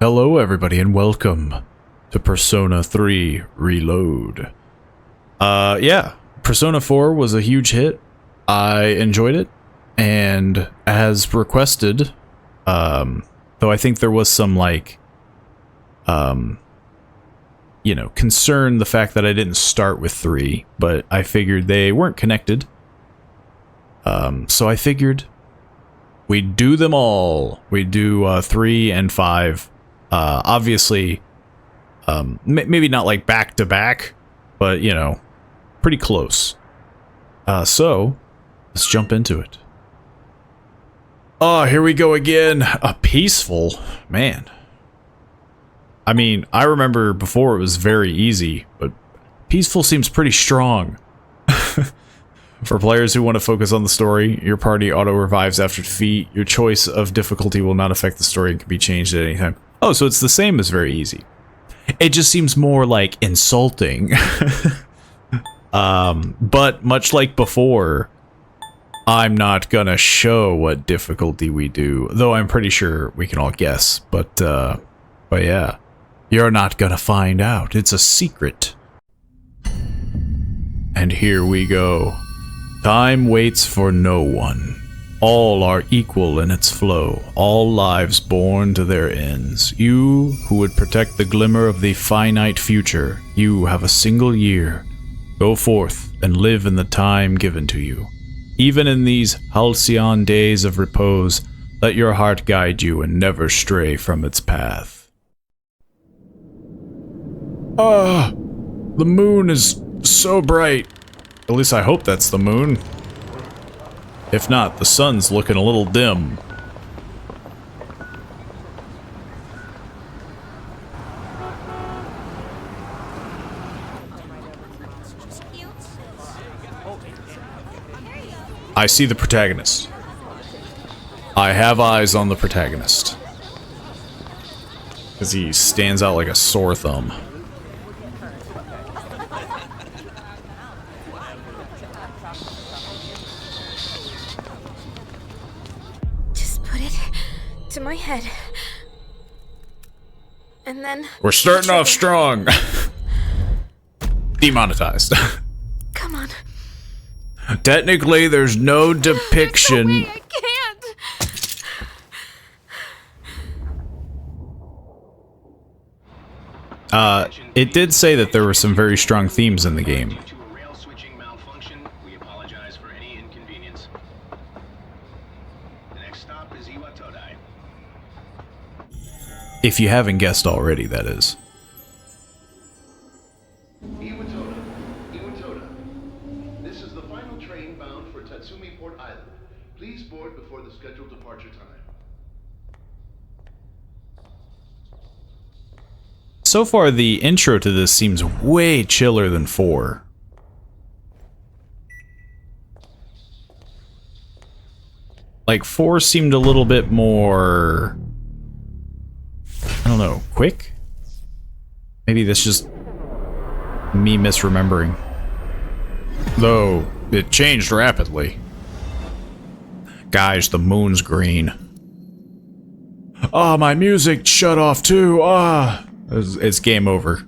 Hello everybody and welcome to Persona 3 Reload. Yeah, Persona 4 was a huge hit. I enjoyed it, and as requested, though I think there was some concern the fact that I didn't start with 3, but I figured they weren't connected. So I figured we'd do them all. We'd do 3 and 5. Obviously, maybe not like back to back, but pretty close. So let's jump into it. Oh, here we go again. A peaceful, man. I mean, I remember before it was very easy, but peaceful seems pretty strong. For players who want to focus on the story, your party auto-revives after defeat. Your choice of difficulty will not affect the story and can be changed at any time. Oh, so it's the same as very easy. It just seems more like insulting. But much like before, I'm not gonna show what difficulty we do, though I'm pretty sure we can all guess. But yeah, you're not gonna find out. It's a secret. And here we go. Time waits for no one. All are equal in its flow, all lives born to their ends. You, who would protect the glimmer of the finite future, you have a single year. Go forth and live in the time given to you. Even in these halcyon days of repose, let your heart guide you and never stray from its path. Ah, the moon is so bright. At least I hope that's the moon. If not, the sun's looking a little dim. I see the protagonist. I have eyes on the protagonist. Because he stands out like a sore thumb. To my head. And then... We're starting off strong. Demonetized. Come on. Technically, there's no depiction. There's no way, I can't. It did say that there were some very strong themes in the game. If you haven't guessed already, that is. This is the final train bound for Tatsumi Port Island. Please board before the scheduled departure time. So far, the intro to this seems way chiller than 4. Like, 4 seemed a little bit more... I don't know, quick? Maybe that's just me misremembering. Though, it changed rapidly. Guys, the moon's green. Oh, my music shut off too. Ah, it's game over.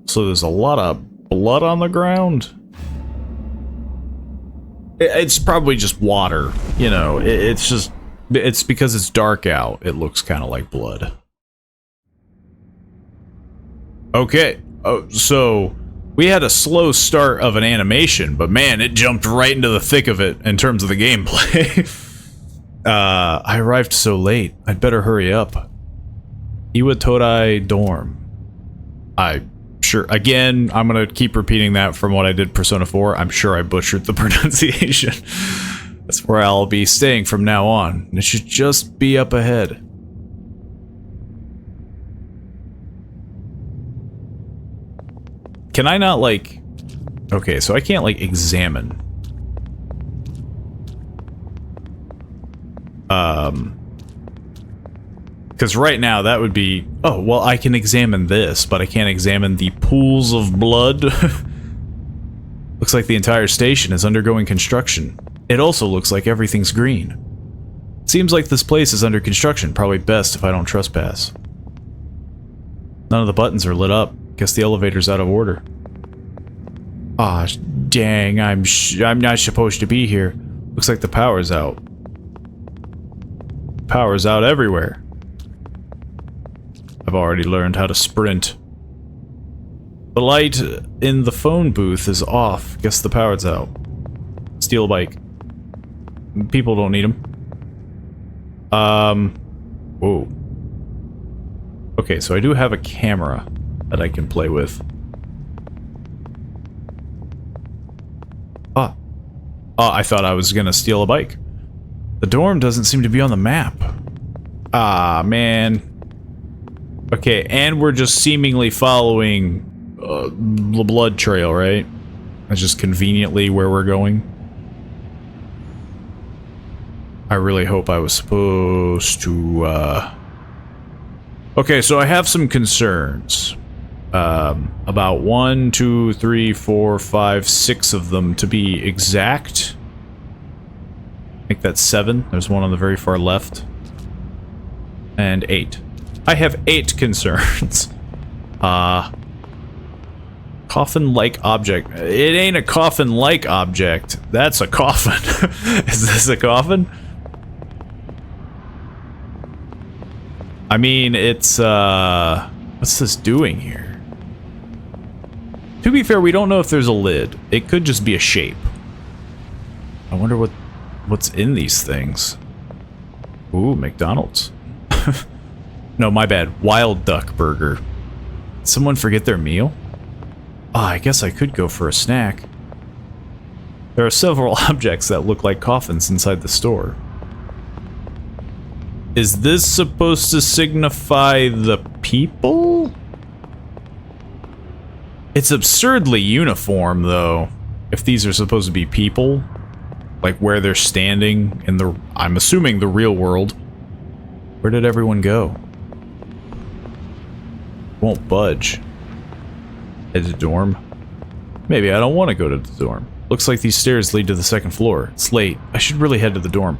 So there's a lot of blood on the ground. It's probably just water, it's just... It's because it's dark out, it looks kind of like blood. Okay, so we had a slow start of an animation, but man, it jumped right into the thick of it in terms of the gameplay. I arrived so late, I'd better hurry up. Iwatorai dorm. Again, I'm gonna keep repeating that from what I did Persona 4. I'm sure I butchered the pronunciation. That's where I'll be staying from now on. It should just be up ahead. Can I not, like... Okay, so I can't, like, examine. Because right now, that would be... Oh, well, I can examine this, but I can't examine the pools of blood. Looks like the entire station is undergoing construction. It also looks like everything's green. Seems like this place is under construction. Probably best if I don't trespass. None of the buttons are lit up. Guess the elevator's out of order. Ah, dang, I'm not supposed to be here. Looks like the power's out. Power's out everywhere. I've already learned how to sprint. The light in the phone booth is off. Guess the power's out. Steal a bike. People don't need them. Whoa. Okay, so I do have a camera that I can play with. Ah. Oh, I thought I was gonna steal a bike. The dorm doesn't seem to be on the map. Ah, man. Okay, and we're just seemingly following the blood trail, right? That's just conveniently where we're going. I really hope I was supposed to, Okay, so I have some concerns. About 1, 2, 3, 4, 5, 6 of them to be exact. I think that's 7. There's one on the very far left. And 8. I have 8 concerns. Coffin-like object. It ain't a coffin-like object. That's a coffin. Is this a coffin? I mean, it's, what's this doing here? To be fair, we don't know if there's a lid. It could just be a shape. I wonder what's in these things. Ooh, McDonald's. No, my bad. Wild Duck Burger. Did someone forget their meal? Ah, I guess I could go for a snack. There are several objects that look like coffins inside the store. Is this supposed to signify the people? It's absurdly uniform, though. If these are supposed to be people, like where they're standing in the, I'm assuming the real world. Where did everyone go? Won't budge. Head to dorm? Maybe I don't want to go to the dorm. Looks like these stairs lead to the second floor. It's late. I should really head to the dorm.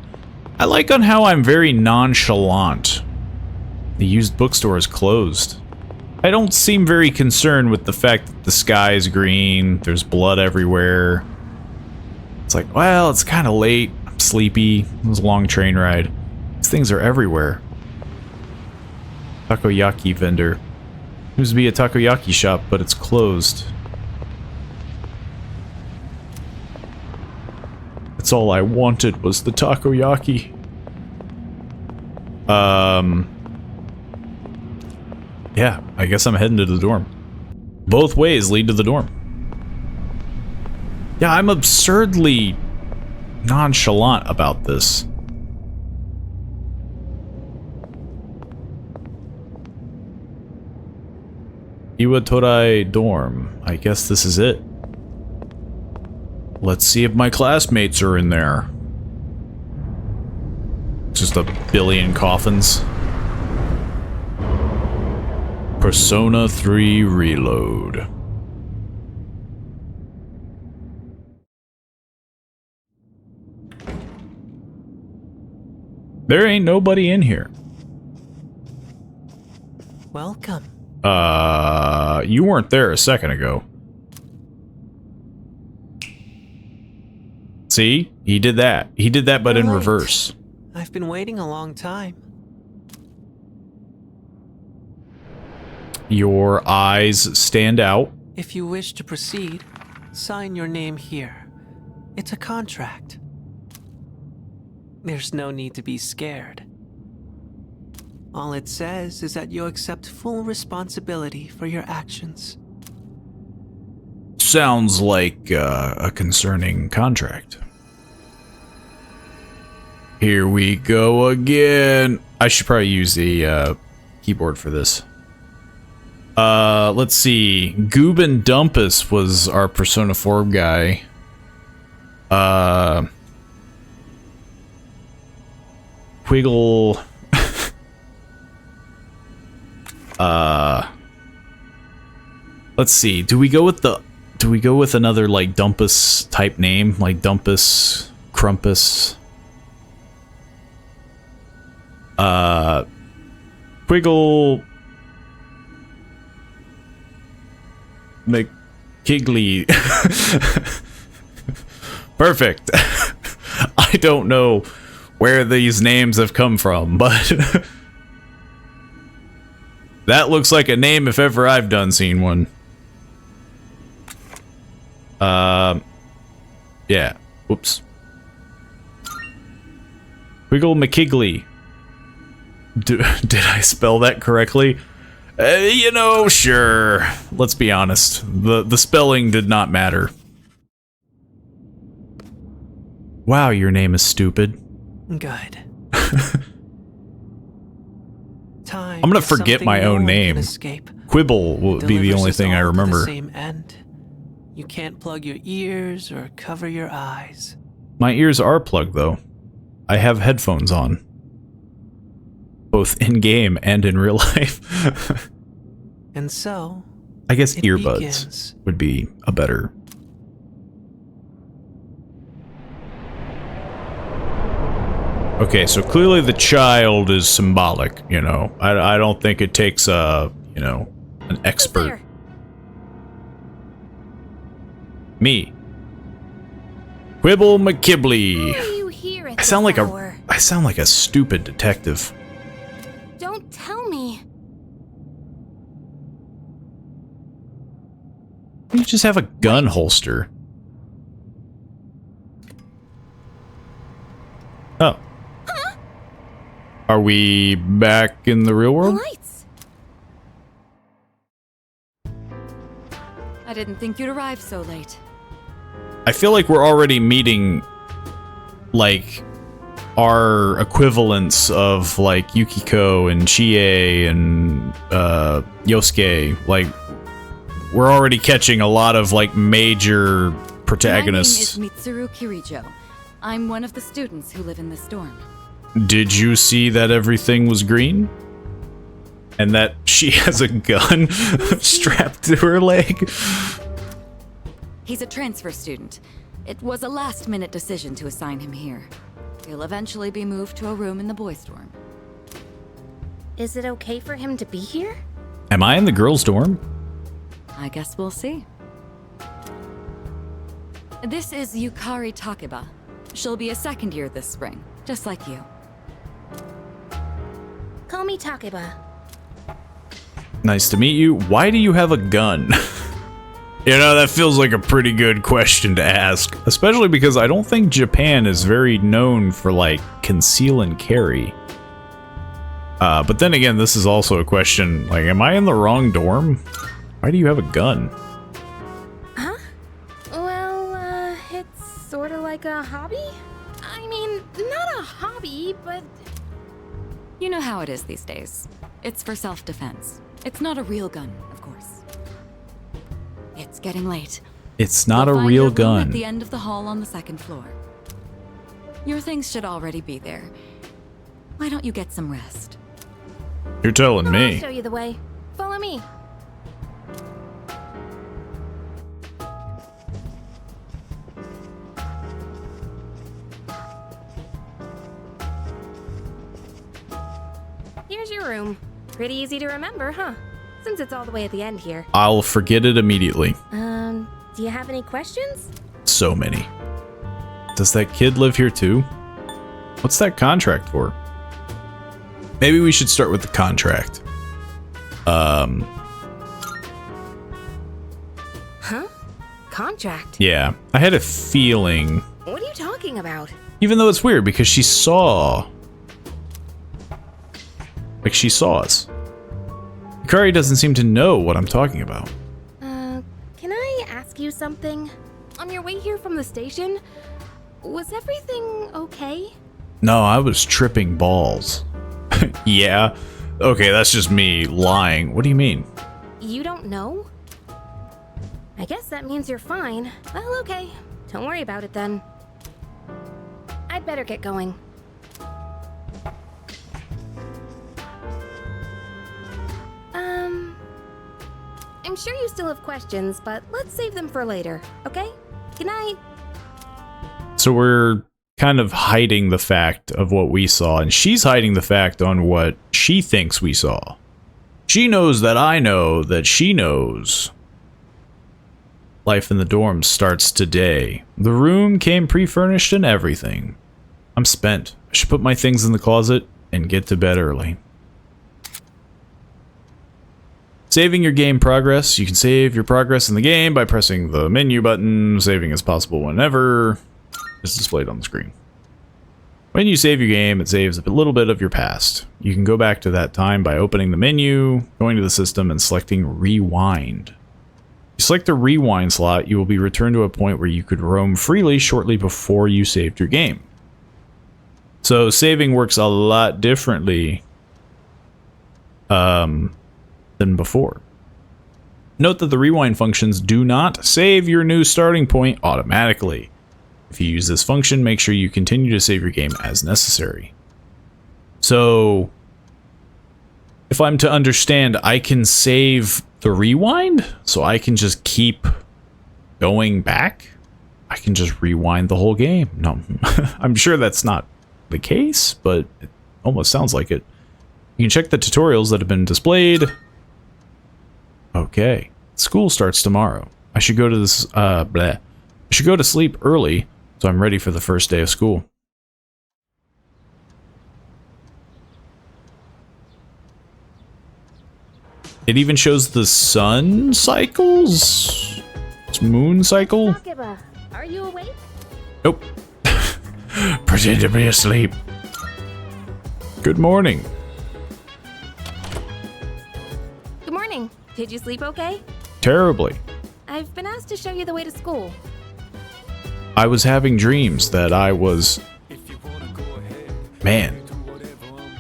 I like on how I'm very nonchalant. The used bookstore is closed. I don't seem very concerned with the fact that the sky is green, there's blood everywhere. It's like, well, it's kind of late, I'm sleepy, it was a long train ride. These things are everywhere. Takoyaki vendor. Seems to be a takoyaki shop, but it's closed. That's all I wanted was the takoyaki. Yeah, I guess I'm heading to the dorm. Both ways lead to the dorm. Yeah, I'm absurdly nonchalant about this. Iwatorai dorm. I guess this is it. Let's see if my classmates are in there. Just a billion coffins. Persona 3 Reload. There ain't nobody in here. Welcome. You weren't there a second ago. See? He did that. He did that, but in Right. reverse. I've been waiting a long time. Your eyes stand out. If you wish to proceed, sign your name here. It's a contract. There's no need to be scared. All it says is that you accept full responsibility for your actions. Sounds like a concerning contract. Here we go again. I should probably use the keyboard for this. Let's see. Goob and Dumpus was our Persona 4 guy. Wiggle. Let's see. Do we go with another like Dumpus type name, like Dumpus, Crumpus? Quiggle McKigley. Perfect. I don't know where these names have come from, but that looks like a name if ever I've done seen one. Yeah. Whoops. Quiggle McKigley. Did I spell that correctly? You know, sure. Let's be honest. The spelling did not matter. Wow, your name is stupid. Good. Time I'm gonna is forget something my no own one can name. escape. Quibble will be the Delivers only us thing I all to the remember. same end. You can't plug your ears or cover your eyes. My ears are plugged, though. I have headphones on. Both in-game and in real life. And so, I guess it earbuds begins. would be a better... Okay, so clearly the child is symbolic, you know. I don't think it takes a, you know, an expert. There. Me. Quibble McKibley. Why are you here at I sound this like hour? I sound like a stupid detective. Don't tell me. You just have a gun holster. Oh. Are we back in the real The world? lights. I didn't think you'd arrive so late. I feel like we're already meeting, like, our equivalents of, like, Yukiko and Chie and, Yosuke. Like, we're already catching a lot of, like, major protagonists. My name is Mitsuru Kirijo. I'm one of the students who live in this dorm. Did you see that everything was green? And that she has a gun strapped to her leg? He's a transfer student. It was a last-minute decision to assign him here. He'll eventually be moved to a room in the boys' dorm. Is it okay for him to be here? Am I in the girls' dorm? I guess we'll see. This is Yukari Takeba. She'll be a second year this spring, just like you. Call me Takeba. Nice to meet you. Why do you have a gun? You know, that feels like a pretty good question to ask. Especially because I don't think Japan is very known for, like, conceal and carry. But then again, this is also a question, like, am I in the wrong dorm? Why do you have a gun? Huh? Well, it's sort of like a hobby? I mean, not a hobby, but... You know how it is these days. It's for self-defense. It's not a real gun, of course. It's getting late. It's not a You'll find real your room gun. at the end of the hall on the second floor. Your things should already be there. Why don't you get some rest? You're telling I'll me. show you the way. Follow me. Here's your room. Pretty easy to remember, huh? Since it's all the way at the end here. I'll forget it immediately. Do you have any questions? So many. Does that kid live here too? What's that contract for? Maybe we should start with the contract. Huh? Contract? Yeah. I had a feeling, What are you talking about? even though it's weird because she saw... Like, she saw us. Yukari doesn't seem to know what I'm talking about. Can I ask you something? On your way here from the station, was everything okay? No, I was tripping balls. Yeah? Okay, that's just me lying. What do you mean? You don't know? I guess that means you're fine. Well, okay. Don't worry about it then. I'd better get going. I'm sure you still have questions, but let's save them for later, okay? Good night. So we're kind of hiding the fact of what we saw, and she's hiding the fact on what she thinks we saw. She knows that I know that she knows. Life in the dorms starts today. The room came pre-furnished and everything. I'm spent. I should put my things in the closet and get to bed early. Saving your game progress. You can save your progress in the game by pressing the menu button. Saving is possible whenever it's displayed on the screen. When you save your game, it saves a little bit of your past. You can go back to that time by opening the menu, going to the system, and selecting Rewind. If you select the Rewind slot, you will be returned to a point where you could roam freely shortly before you saved your game. So saving works a lot differently than before. Note that the rewind functions do not save your new starting point automatically. If you use this function, make sure you continue to save your game as necessary. So, if I'm to understand, I can save the rewind, so I can just keep going back? I can just rewind the whole game? No, I'm sure that's not the case, but it almost sounds like it. You can check the tutorials that have been displayed. Okay, school starts tomorrow. I should go to this, I should go to sleep early, so I'm ready for the first day of school. It even shows the sun cycles? It's moon cycle? Akiba, are you awake? Nope. Pretend to be asleep. Good morning. Good morning. Did you sleep okay? Terribly. I've been asked to show you the way to school. I was having dreams that I was... Man.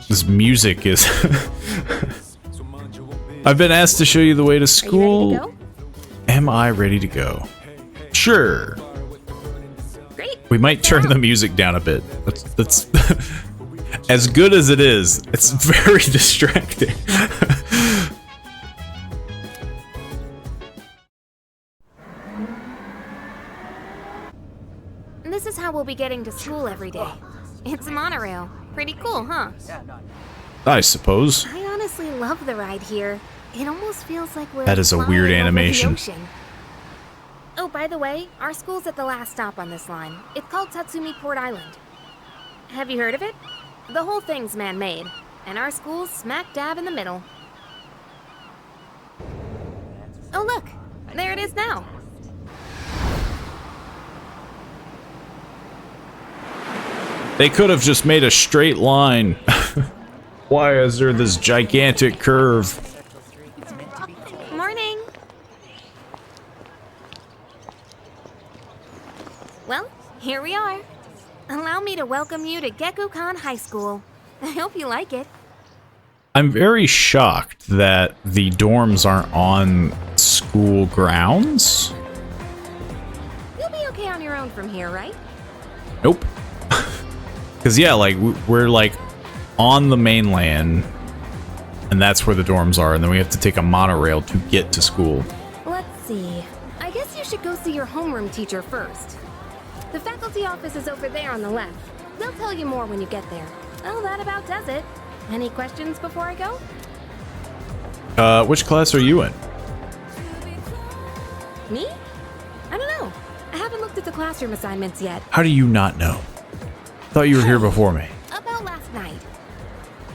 This music is... I've been asked to show you the way to school. Are you ready to go? Am I ready to go? Sure. Great. We might turn the music down a bit. That's as good as it is, it's very distracting. This is how we'll be getting to school every day. It's a monorail. Pretty cool, huh? I suppose. I honestly love the ride here. It almost feels like we're That is a flying weird over the animation. ocean. Oh, by the way, our school's at the last stop on this line. It's called Tatsumi Port Island. Have you heard of it? The whole thing's man-made, and our school's smack dab in the middle. Oh look, there it is now. They could have just made a straight line. Why is there this gigantic curve? Morning. Well, here we are. Allow me to welcome you to Gekukan High School. I hope you like it. I'm very shocked that the dorms aren't on school grounds. You'll be okay on your own from here, right? Nope. Because, yeah, like, we're, like, on the mainland, and that's where the dorms are, and then we have to take a monorail to get to school. Let's see. I guess you should go see your homeroom teacher first. The faculty office is over there on the left. They'll tell you more when you get there. Well, that about does it. Any questions before I go? Which class are you in? Me? I don't know. I haven't looked at the classroom assignments yet. How do you not know? Thought you were here before me. About last night.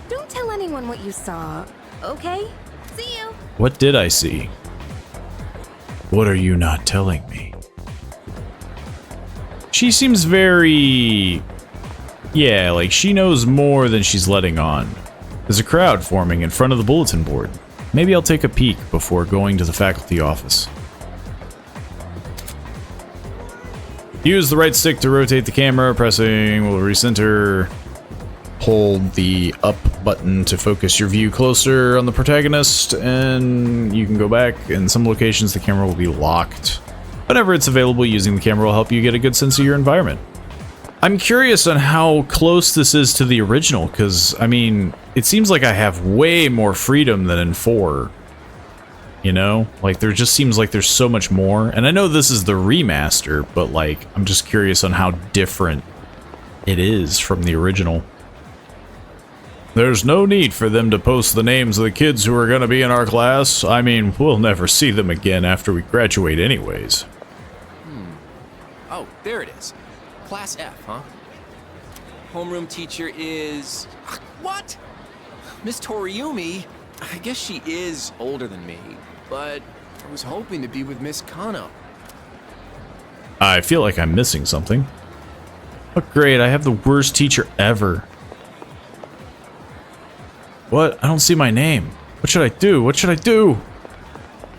Don't tell anyone what you saw, okay? See you. What did I see? What are you not telling me? She seems very... Yeah, like she knows more than she's letting on. There's a crowd forming in front of the bulletin board. Maybe I'll take a peek before going to the faculty office. Use the right stick to rotate the camera. Pressing will recenter. Hold the up button to focus your view closer on the protagonist, and you can go back. In some locations, the camera will be locked. Whenever it's available, using the camera will help you get a good sense of your environment. I'm curious on how close this is to the original, because, I mean, it seems like I have way more freedom than in 4. You know? Like, there just seems like there's so much more. And I know this is the remaster, but, like, I'm just curious on how different It is from the original. There's no need for them to post the names of the kids who are going to be in our class. I mean, we'll never see them again after we graduate anyways. Oh, there it is. Class F, huh? Homeroom teacher is... What? Miss Toriumi? I guess she is older than me, but I was hoping to be with Miss Kano. I feel like I'm missing something. Oh, great, I have the worst teacher ever. What? I don't see my name. What should I do? What should I do?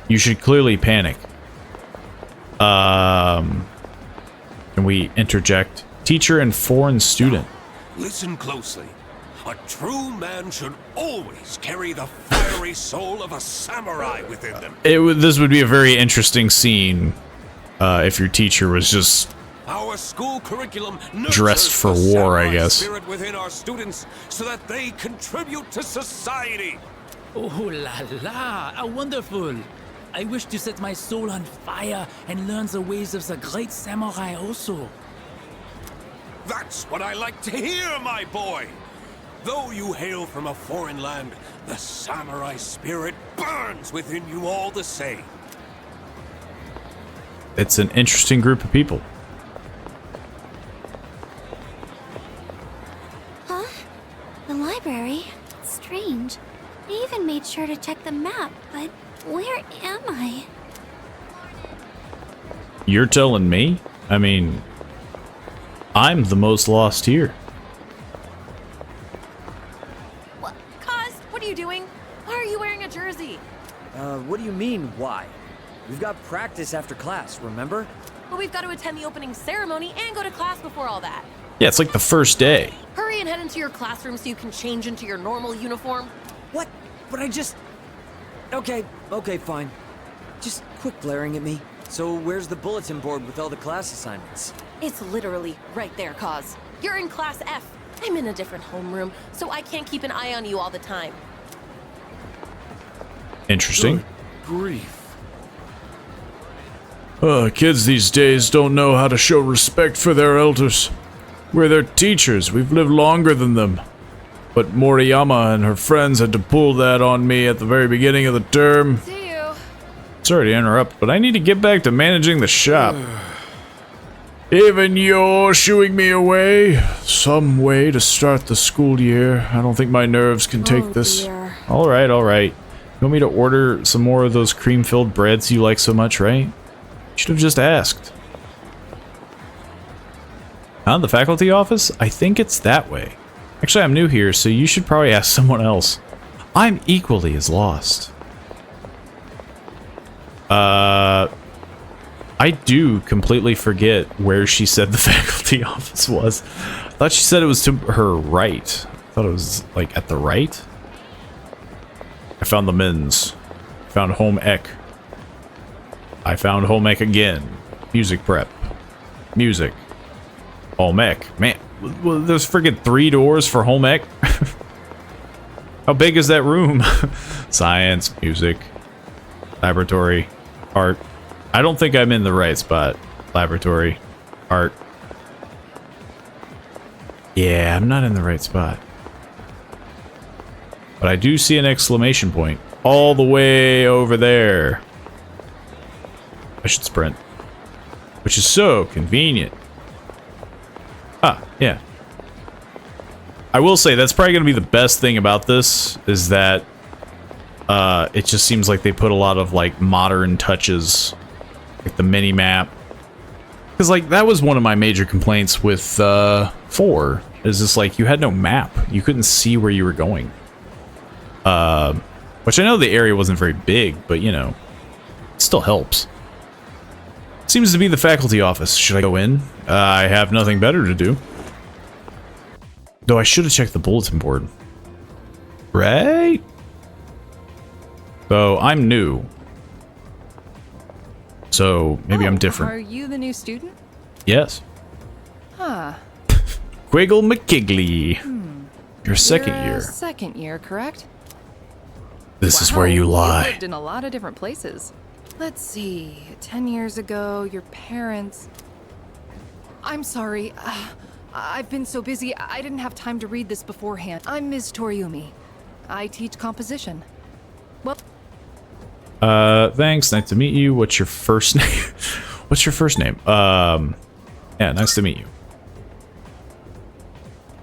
You should clearly panic. Can we interject? Teacher and foreign student. Listen closely. A true man should always carry the fiery soul of a samurai within them. This would be a very interesting scene if your teacher was just Our school curriculum dressed for war, I guess. Spirit within our students so that they contribute to society. Oh la la, how wonderful! I wish to set my soul on fire and learn the ways of the great samurai also. That's what I like to hear, my boy. Though you hail from a foreign land, the samurai spirit burns within you all the same. It's an interesting group of people. Huh? The library? Strange. I even made sure to check the map, but where am I? You're telling me? I mean, I'm the most lost here. What? Kaz, what are you doing? Why are you wearing a jersey? What do you mean, why? We've got practice after class, remember? Well, we've got to attend the opening ceremony and go to class before all that. Yeah, it's like the first day. Hurry and head into your classroom so you can change into your normal uniform. What? But I just... Okay, fine. Just quit glaring at me. So where's the bulletin board with all the class assignments? It's literally right there, Kaz. You're in Class F. I'm in a different homeroom, so I can't keep an eye on you all the time. Interesting. Grief. Kids these days don't know how to show respect for their elders. We're their teachers. We've lived longer than them. But Moriyama and her friends had to pull that on me at the very beginning of the term. See you. Sorry to interrupt, but I need to get back to managing the shop. Even you're shooing me away? Some way to start the school year. I don't think my nerves can take this. Dear. Alright. You want me to order some more of those cream-filled breads you like so much, right? Should have just asked. Huh? The faculty office? I think it's that way. Actually, I'm new here, so you should probably ask someone else. I'm equally as lost. I do completely forget where she said the faculty office was. I thought she said it was to her right. I thought it was, like, at the right. I found the men's. Found home ec. I found home ec again. Music prep. Music. Home ec. Man, there's friggin' 3 doors for home ec. How big is that room? Science, music, laboratory, art. I don't think I'm in the right spot. Laboratory, art. Yeah, I'm not in the right spot. But I do see an exclamation point all the way over there. I should sprint. Which is so convenient. Ah, yeah. I will say, that's probably going to be the best thing about this, is that it just seems like they put a lot of, like, modern touches. Like the mini-map. Because, like, that was one of my major complaints with 4. Is just, like, you had no map. You couldn't see where you were going. Which I know the area wasn't very big, but, you know, it still helps. Seems to be the faculty office. Should I go in? I have nothing better to do. Though I should have checked the bulletin board. Right? So, I'm new. So, maybe I'm different. Are you the new student? Yes. Huh. Quiggle McKigley. Your second You're year. Second year, correct? This is where you lie. You've lived in a lot of different places. Let's see. 10 years ago, your parents... I'm sorry. I've been so busy, I didn't have time to read this beforehand. I'm Ms. Toriumi. I teach composition. Well... Thanks. Nice to meet you. What's your first name? What's your first name? Yeah, nice to meet you.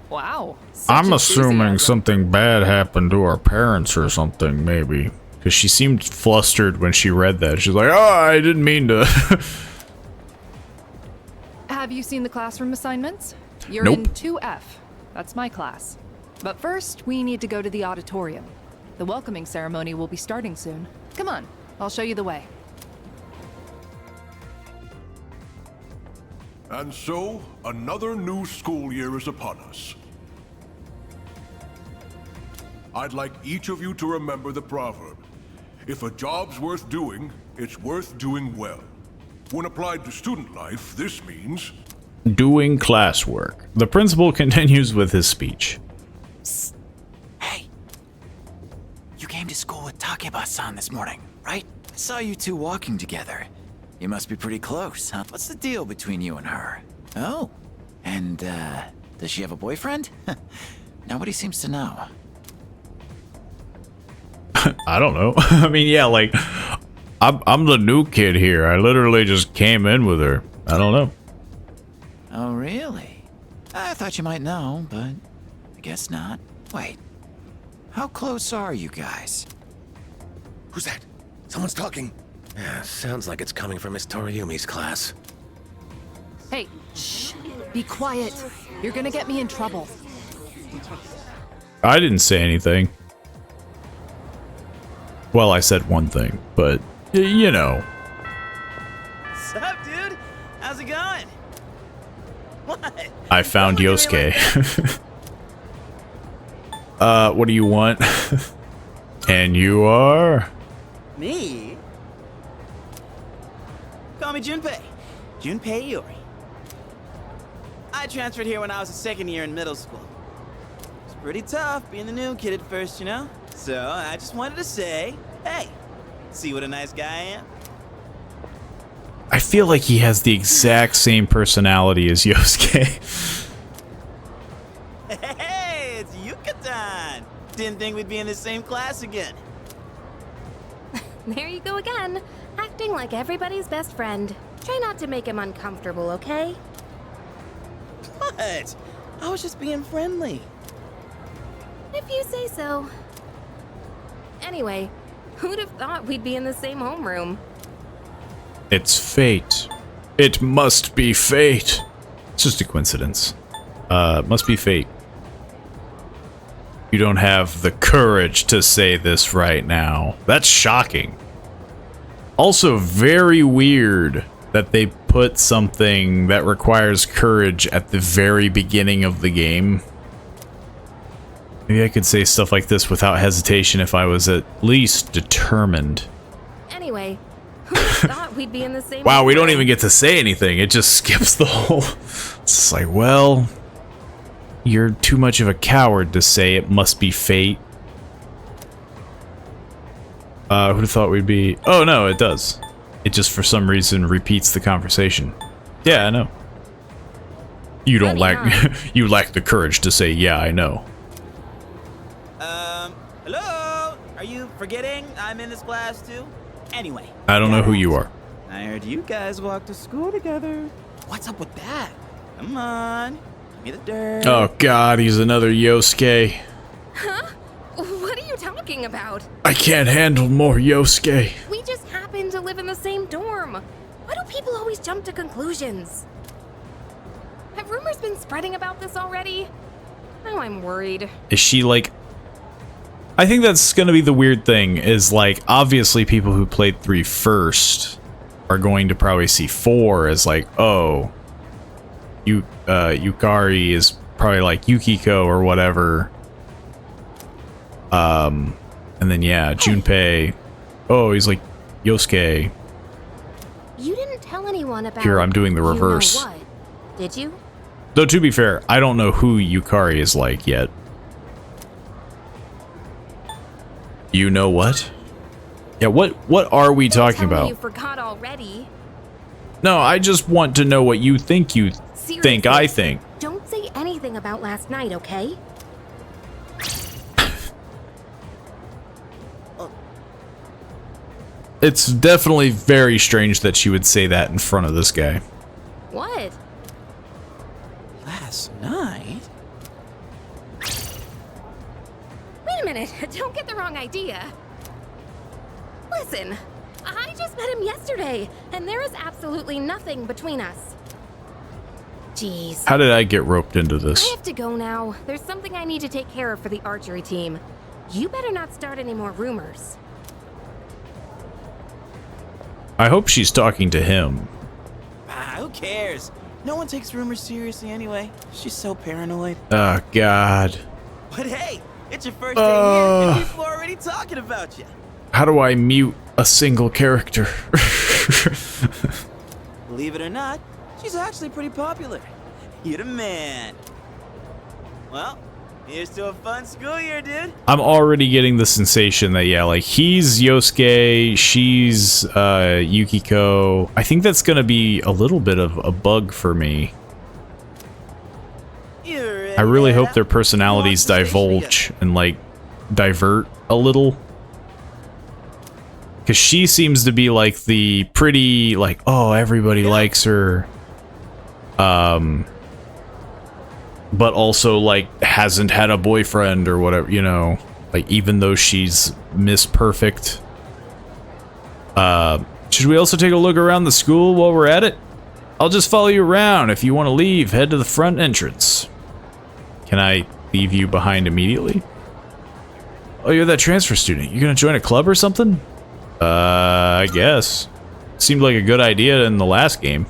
Wow. I'm assuming something bad happened to our parents or something, maybe. Because she seemed flustered when she read that. She's like, oh, I didn't mean to. Have you seen the classroom assignments? You're Nope. in 2F. That's my class. But first, we need to go to the auditorium. The welcoming ceremony will be starting soon. Come on, I'll show you the way. And so, another new school year is upon us. I'd like each of you to remember the proverb. If a job's worth doing, it's worth doing well. When applied to student life, this means... Doing classwork. The principal continues with his speech. Psst. Hey. You came to school with Takeba-san this morning, right? I saw you two walking together. You must be pretty close, huh? What's the deal between you and her? Oh. And, does she have a boyfriend? Nobody seems to know. I don't know. I mean, yeah, like, I'm the new kid here. I literally just came in with her. I don't know. Oh, really? I thought you might know, but I guess not. Wait. How close are you guys? Who's that? Someone's talking. Yeah, sounds like it's coming from Miss Toriumi's class. Hey, shh. Be quiet. You're gonna get me in trouble. I didn't say anything. Well, I said one thing, but, you know. Sup, dude? How's it going? What? I found Yosuke. What do you want? And you are? Me? Call me Junpei. Junpei Iori. I transferred here when I was a second year in middle school. It's pretty tough being the new kid at first, you know? So I just wanted to say, hey, see what a nice guy I am? I feel like he has the exact same personality as Yosuke. Hey, it's Yucatan! Didn't think we'd be in the same class again. There you go again, acting like everybody's best friend. Try not to make him uncomfortable, okay? What? I was just being friendly. If you say so. Anyway, who'd have thought we'd be in the same homeroom? It's fate. It must be fate. It's just a coincidence. Must be fate. You don't have the courage to say this right now. That's shocking. Also very weird that they put something that requires courage at the very beginning of the game. Maybe I could say stuff like this without hesitation if I was at least determined. Anyway, who'd have thought we'd be in the same Wow, we don't homeroom? even get to say anything. It just skips the whole... It's like, well... You're too much of a coward to say it must be fate. Who'd have thought we'd be... Oh, no, it does. It just, for some reason, repeats the conversation. Yeah, I know. You don't lack... You lack the courage to say, yeah, I know. Hello? Are you forgetting I'm in this class too? Anyway. I don't know who you are. I heard you guys walk to school together. What's up with that? Come on. Give me the dirt. Oh god, he's another Yosuke. Huh? What are you talking about? I can't handle more Yosuke. We just happen to live in the same dorm. Why do people always jump to conclusions? Have rumors been spreading about this already? Now I'm worried. Is she like... I think that's gonna be the weird thing, is like, obviously people who played 3 first are going to probably see 4 as like, oh, Yukari is probably like Yukiko or whatever. And then yeah, Junpei, oh, he's like Yosuke. You didn't tell anyone about... Here, I'm doing the you know reverse. what, did you? Though to be fair, I don't know who Yukari is like yet. You know what? Yeah, what are we talking Tell me about? you forgot already. No, I just want to know what you think you think I think. Don't say anything about last night, okay? It's definitely very strange that she would say that in front of this guy. What? Last night? Wait a minute, don't get the wrong idea. Listen, I just met him yesterday, and there is absolutely nothing between us. Jeez. How did I get roped into I this? have to go now. There's something I need to take care of for the archery team. You better not start any more rumors. I hope she's talking to him. Who cares? No one takes rumors seriously anyway. She's so paranoid. Oh, God. But hey, it's your first day here, and people are already talking about you. How do I mute a single character? Believe it or not, she's actually pretty popular. You're the man. Well, here's to a fun school year, dude. I'm already getting the sensation that, yeah, like, he's Yosuke, she's Yukiko. I think that's gonna be a little bit of a bug for me. I really hope their personalities divulge and, like, divert a little. Because she seems to be, like, the pretty, like, oh, everybody likes her. But also, like, hasn't had a boyfriend or whatever, you know. Like, even though she's Miss Perfect. Should we also take a look around the school while we're at it? I'll just follow you around. If you want to leave, head to the front entrance. Can I leave you behind immediately? Oh, you're that transfer student. You gonna join a club or something? I guess. Seemed like a good idea in the last game.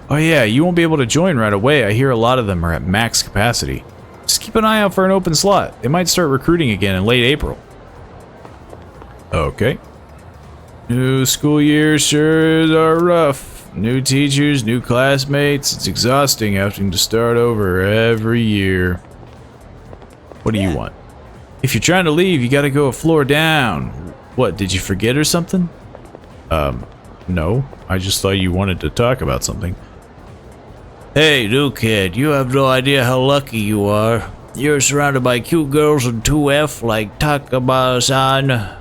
Oh yeah, you won't be able to join right away. I hear a lot of them are at max capacity. Just keep an eye out for an open slot. They might start recruiting again in late April. Okay. New school year sure are rough. New teachers, new classmates. It's exhausting having to start over every year. What do you want? If you're trying to leave, you gotta go a floor down. What, did you forget or something? No. I just thought you wanted to talk about something. Hey, new kid, you have no idea how lucky you are. You're surrounded by cute girls in 2F like Takaba-san.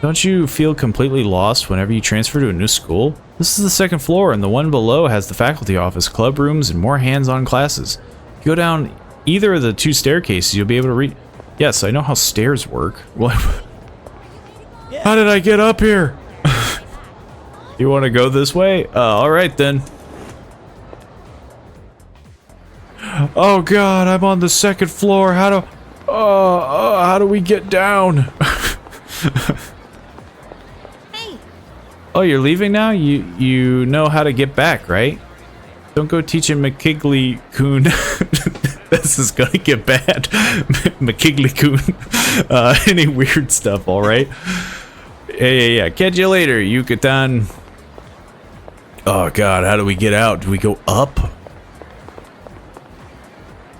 Don't you feel completely lost whenever you transfer to a new school? This is the second floor, and the one below has the faculty office, club rooms, and more hands-on classes. If you go down either of the two staircases, you'll be able to read... Yes, I know how stairs work. What? How did I get up here? You want to go this way? Alright then. Oh god, I'm on the second floor. How do we get down? Hey. Oh, you're leaving now? You know how to get back, right? Don't go teaching McKigley-kun. This is gonna get bad. McKigley-kun. Any weird stuff, alright? Yeah. Catch you later, Yucatan. Oh god, how do we get out? Do we go up?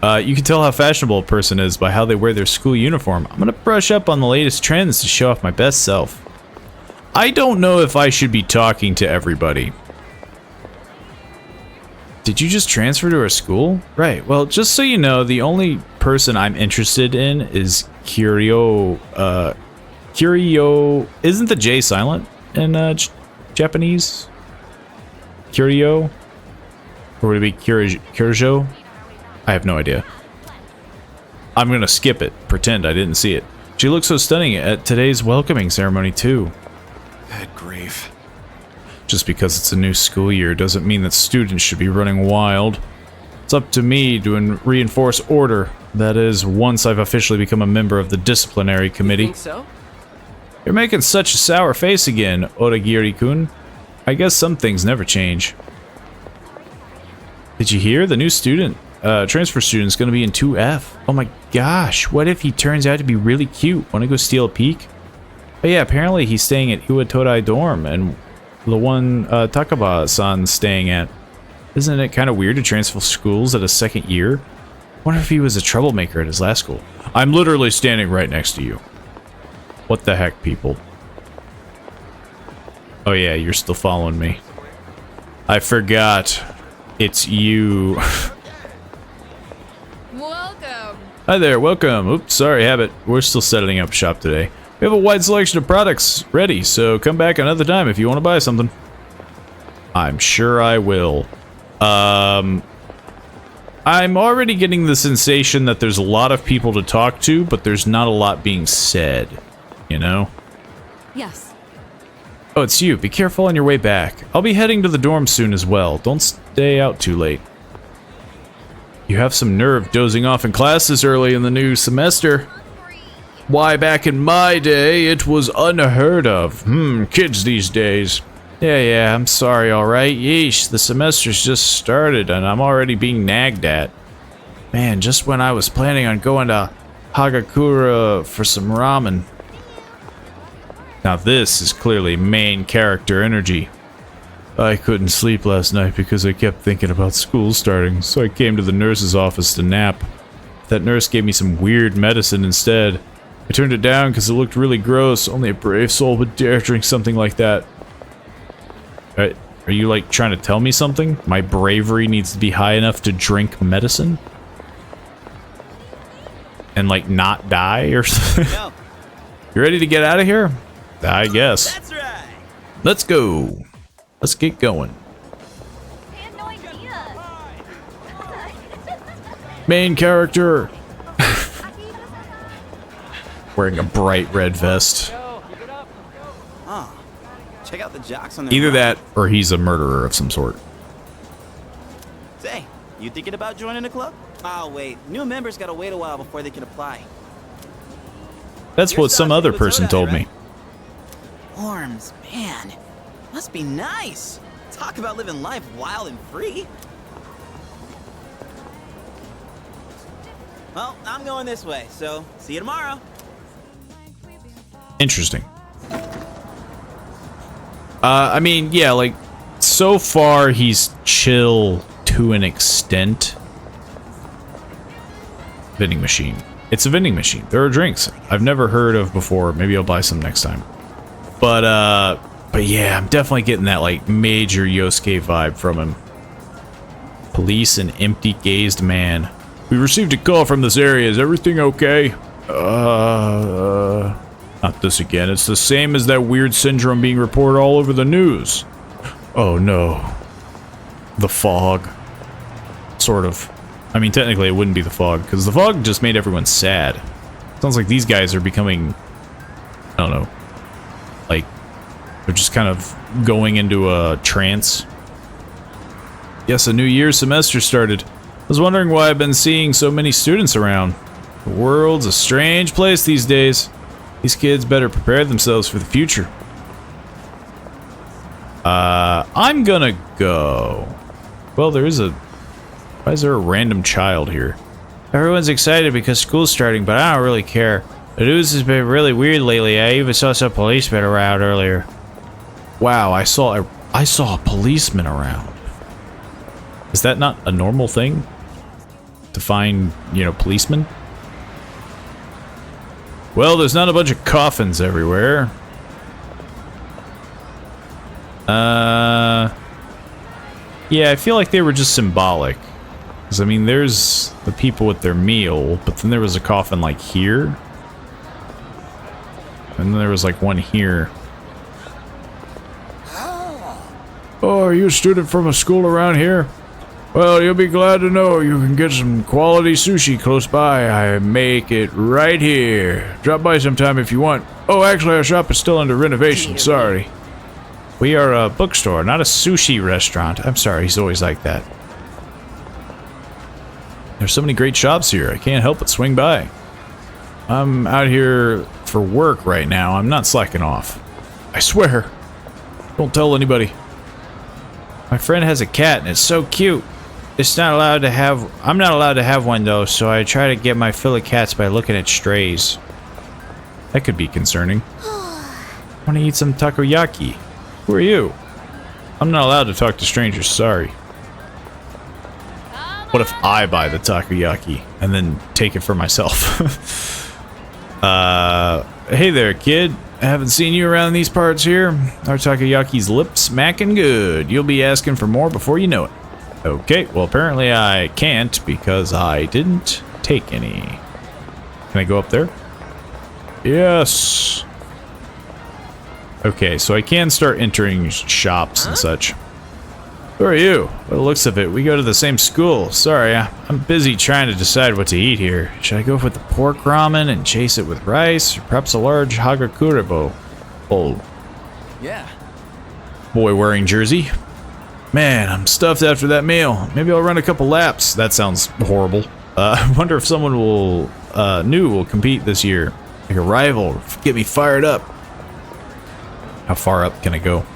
You can tell how fashionable a person is by how they wear their school uniform. I'm gonna brush up on the latest trends to show off my best self. I don't know if I should be talking to everybody. Did you just transfer to our school? Right, well, just so you know, the only person I'm interested in is Curio. Curio... Isn't the J silent in Japanese? Curio? Or would it be Curijo? I have no idea. I'm gonna skip it. Pretend I didn't see it. She looks so stunning at today's welcoming ceremony, too. Good grief. Just because it's a new school year doesn't mean that students should be running wild. It's up to me to reinforce order. That is, once I've officially become a member of the disciplinary committee. You think so? You're making such a sour face again, Odagiri-kun. I guess some things never change. Did you hear? The new student, transfer student's gonna be in 2F. Oh my gosh, what if he turns out to be really cute? Wanna go steal a peek? Oh yeah, apparently he's staying at Iwatorai dorm, and the one Takaba-san's staying at. Isn't it kind of weird to transfer schools at a second year? Wonder if he was a troublemaker at his last school. I'm literally standing right next to you. What the heck, people? Oh yeah, you're still following me. I forgot. It's you. Hi there, welcome. Oops, sorry, habit. We're still setting up shop today. We have a wide selection of products ready, so come back another time if you want to buy something. I'm sure I will. I'm already getting the sensation that there's a lot of people to talk to, but there's not a lot being said, you know? Yes. Oh, it's you. Be careful on your way back. I'll be heading to the dorm soon as well. Don't stay out too late. You have some nerve dozing off in classes early in the new semester. Why, back in my day, it was unheard of. Kids these days. Yeah, I'm sorry, alright? Yeesh, the semester's just started and I'm already being nagged at. Man, just when I was planning on going to Hagakura for some ramen. Now this is clearly main character energy. I couldn't sleep last night because I kept thinking about school starting, so I came to the nurse's office to nap. That nurse gave me some weird medicine instead. I turned it down because it looked really gross. Only a brave soul would dare drink something like that. Are you, like, trying to tell me something? My bravery needs to be high enough to drink medicine? And, like, not die or something? No. You ready to get out of here? I guess. That's right. Let's go. Let's get going. Main character. Wearing a bright red vest. Oh, check out the jocks on their Either that or he's a murderer of some sort. Say, you thinking about joining the club? Oh wait, new members gotta wait a while before they can apply. That's what some other person told me. Worms, man. Must be nice. Talk about living life wild and free. Well, I'm going this way, so see you tomorrow. Interesting. I mean, yeah, like, so far he's chill to an extent. Vending machine. It's a vending machine. There are drinks I've never heard of before. Maybe I'll buy some next time. But yeah, I'm definitely getting that, like, major Yosuke vibe from him. Police and empty-gazed man. We received a call from this area. Is everything okay? Not this again. It's the same as that weird syndrome being reported all over the news. Oh no. The fog. Sort of. I mean, technically it wouldn't be the fog, because the fog just made everyone sad. Sounds like these guys are becoming, I don't know, like, they're just kind of going into a trance. Yes, a new year semester started. I was wondering why I've been seeing so many students around. The world's a strange place these days. These kids better prepare themselves for the future. I'm gonna go. Well, there is a... Why is there a random child here? Everyone's excited because school's starting, but I don't really care. The news has been really weird lately. I even saw some policemen around earlier. Wow, I saw a policeman around. Is that not a normal thing? To find, you know, policemen? Well, there's not a bunch of coffins everywhere. Yeah, I feel like they were just symbolic. Because, I mean, there's the people with their meal, but then there was a coffin, like, here. And then there was, like, one here. Oh, are you a student from a school around here? Well, you'll be glad to know you can get some quality sushi close by. I make it right here. Drop by sometime if you want. Oh, actually, our shop is still under renovation. Sorry. We are a bookstore, not a sushi restaurant. I'm sorry, he's always like that. There's so many great shops here. I can't help but swing by. I'm out here for work right now. I'm not slacking off. I swear. Don't tell anybody. My friend has a cat and it's so cute. It's not allowed to have... I'm not allowed to have one though, so I try to get my fill of cats by looking at strays. That could be concerning. Want to eat some takoyaki? Who are you? I'm not allowed to talk to strangers, sorry. What if I buy the takoyaki and then take it for myself? Hey there, kid. I haven't seen you around these parts here. Our takoyaki's lip smacking good. You'll be asking for more before you know it. Okay, well apparently I can't because I didn't take any. Can I go up there? Yes. Okay, so I can start entering shops and such. Who are you? By the looks of it, we go to the same school. Sorry, I'm busy trying to decide what to eat here. Should I go with the pork ramen and chase it with rice, or perhaps a large hagakure bowl? Yeah. Boy wearing jersey. Man, I'm stuffed after that meal. Maybe I'll run a couple laps. That sounds horrible. I wonder if someone new will compete this year. Like a rival. Get me fired up. How far up can I go?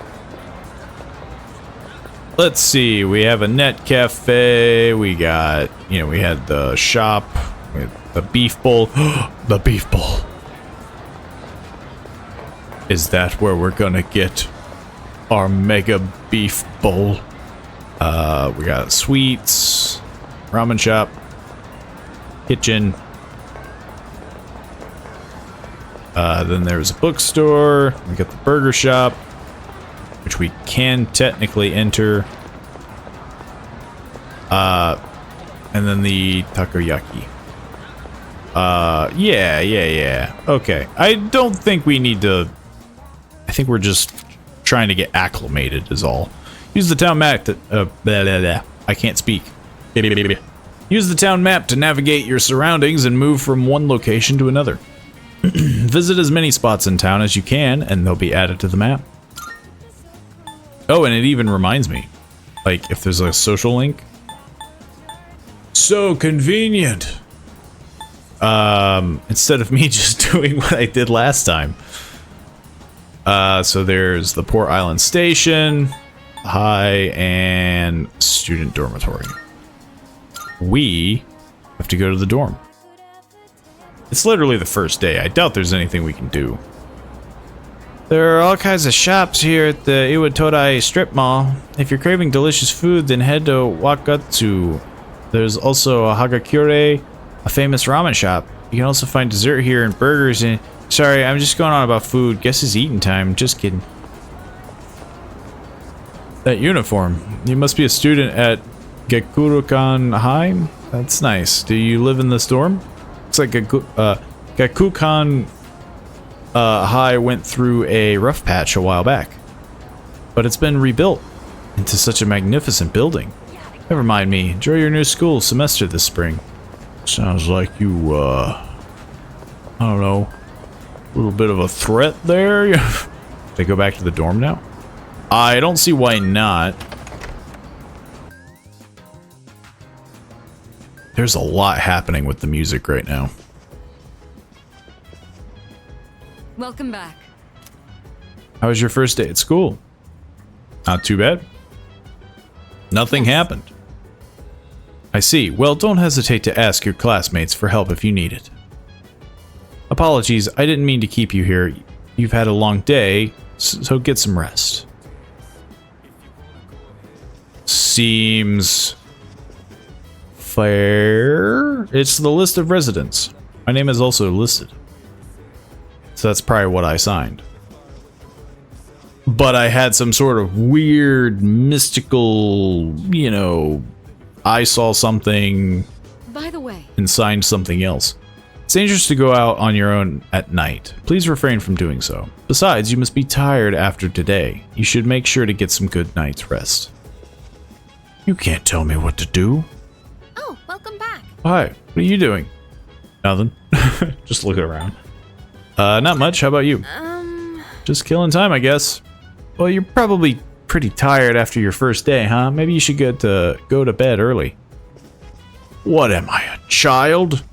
Let's see. We have a net cafe. We got, we had the shop with the beef bowl. The beef bowl. Is that where we're gonna get our mega beef bowl? We got sweets, ramen shop, kitchen. Then there's a bookstore. We got the burger shop, which we can technically enter. And then the takoyaki. Yeah. Okay. I don't think we need to... I think we're just trying to get acclimated is all. Use the town map to... I can't speak. Use the town map to navigate your surroundings and move from one location to another. Visit as many spots in town as you can, and they'll be added to the map. Oh, and it even reminds me. Like, if there's a social link. So convenient. Instead of me just doing what I did last time. So there's the Port Island Station, High, and Student Dormitory. We have to go to the dorm. It's literally the first day. I doubt there's anything we can do. There are all kinds of shops here at the Iwatodai Strip Mall. If you're craving delicious food, then head to Wakatsu. There's also a Hagakure, a famous ramen shop. You can also find dessert here and burgers and... Sorry, I'm just going on about food. Guess it's eating time. Just kidding. That uniform. You must be a student at Gakurukan High? That's nice. Do you live in this dorm? Looks like Gakukan High went through a rough patch a while back. But it's been rebuilt into such a magnificent building. Never mind me. Enjoy your new school semester this spring. Sounds like you, I don't know, a little bit of a threat there. They go back to the dorm now? I don't see why not. There's a lot happening with the music right now. Welcome back. How was your first day at school? Not too bad. Nothing happened. I see. Well, don't hesitate to ask your classmates for help if you need it. Apologies, I didn't mean to keep you here. You've had a long day, so get some rest. Seems fair. It's the list of residents. My name is also listed. So that's probably what I signed. But I had some sort of weird, mystical, I saw something. By the way, and signed something else. It's dangerous to go out on your own at night. Please refrain from doing so. Besides, you must be tired after today. You should make sure to get some good night's rest. You can't tell me what to do. Oh, welcome back. Hi, what are you doing? Nothing. Just looking around. Not much. How about you? Just killing time, I guess. Well, you're probably pretty tired after your first day, huh? Maybe you should go to bed early. What am I, a child?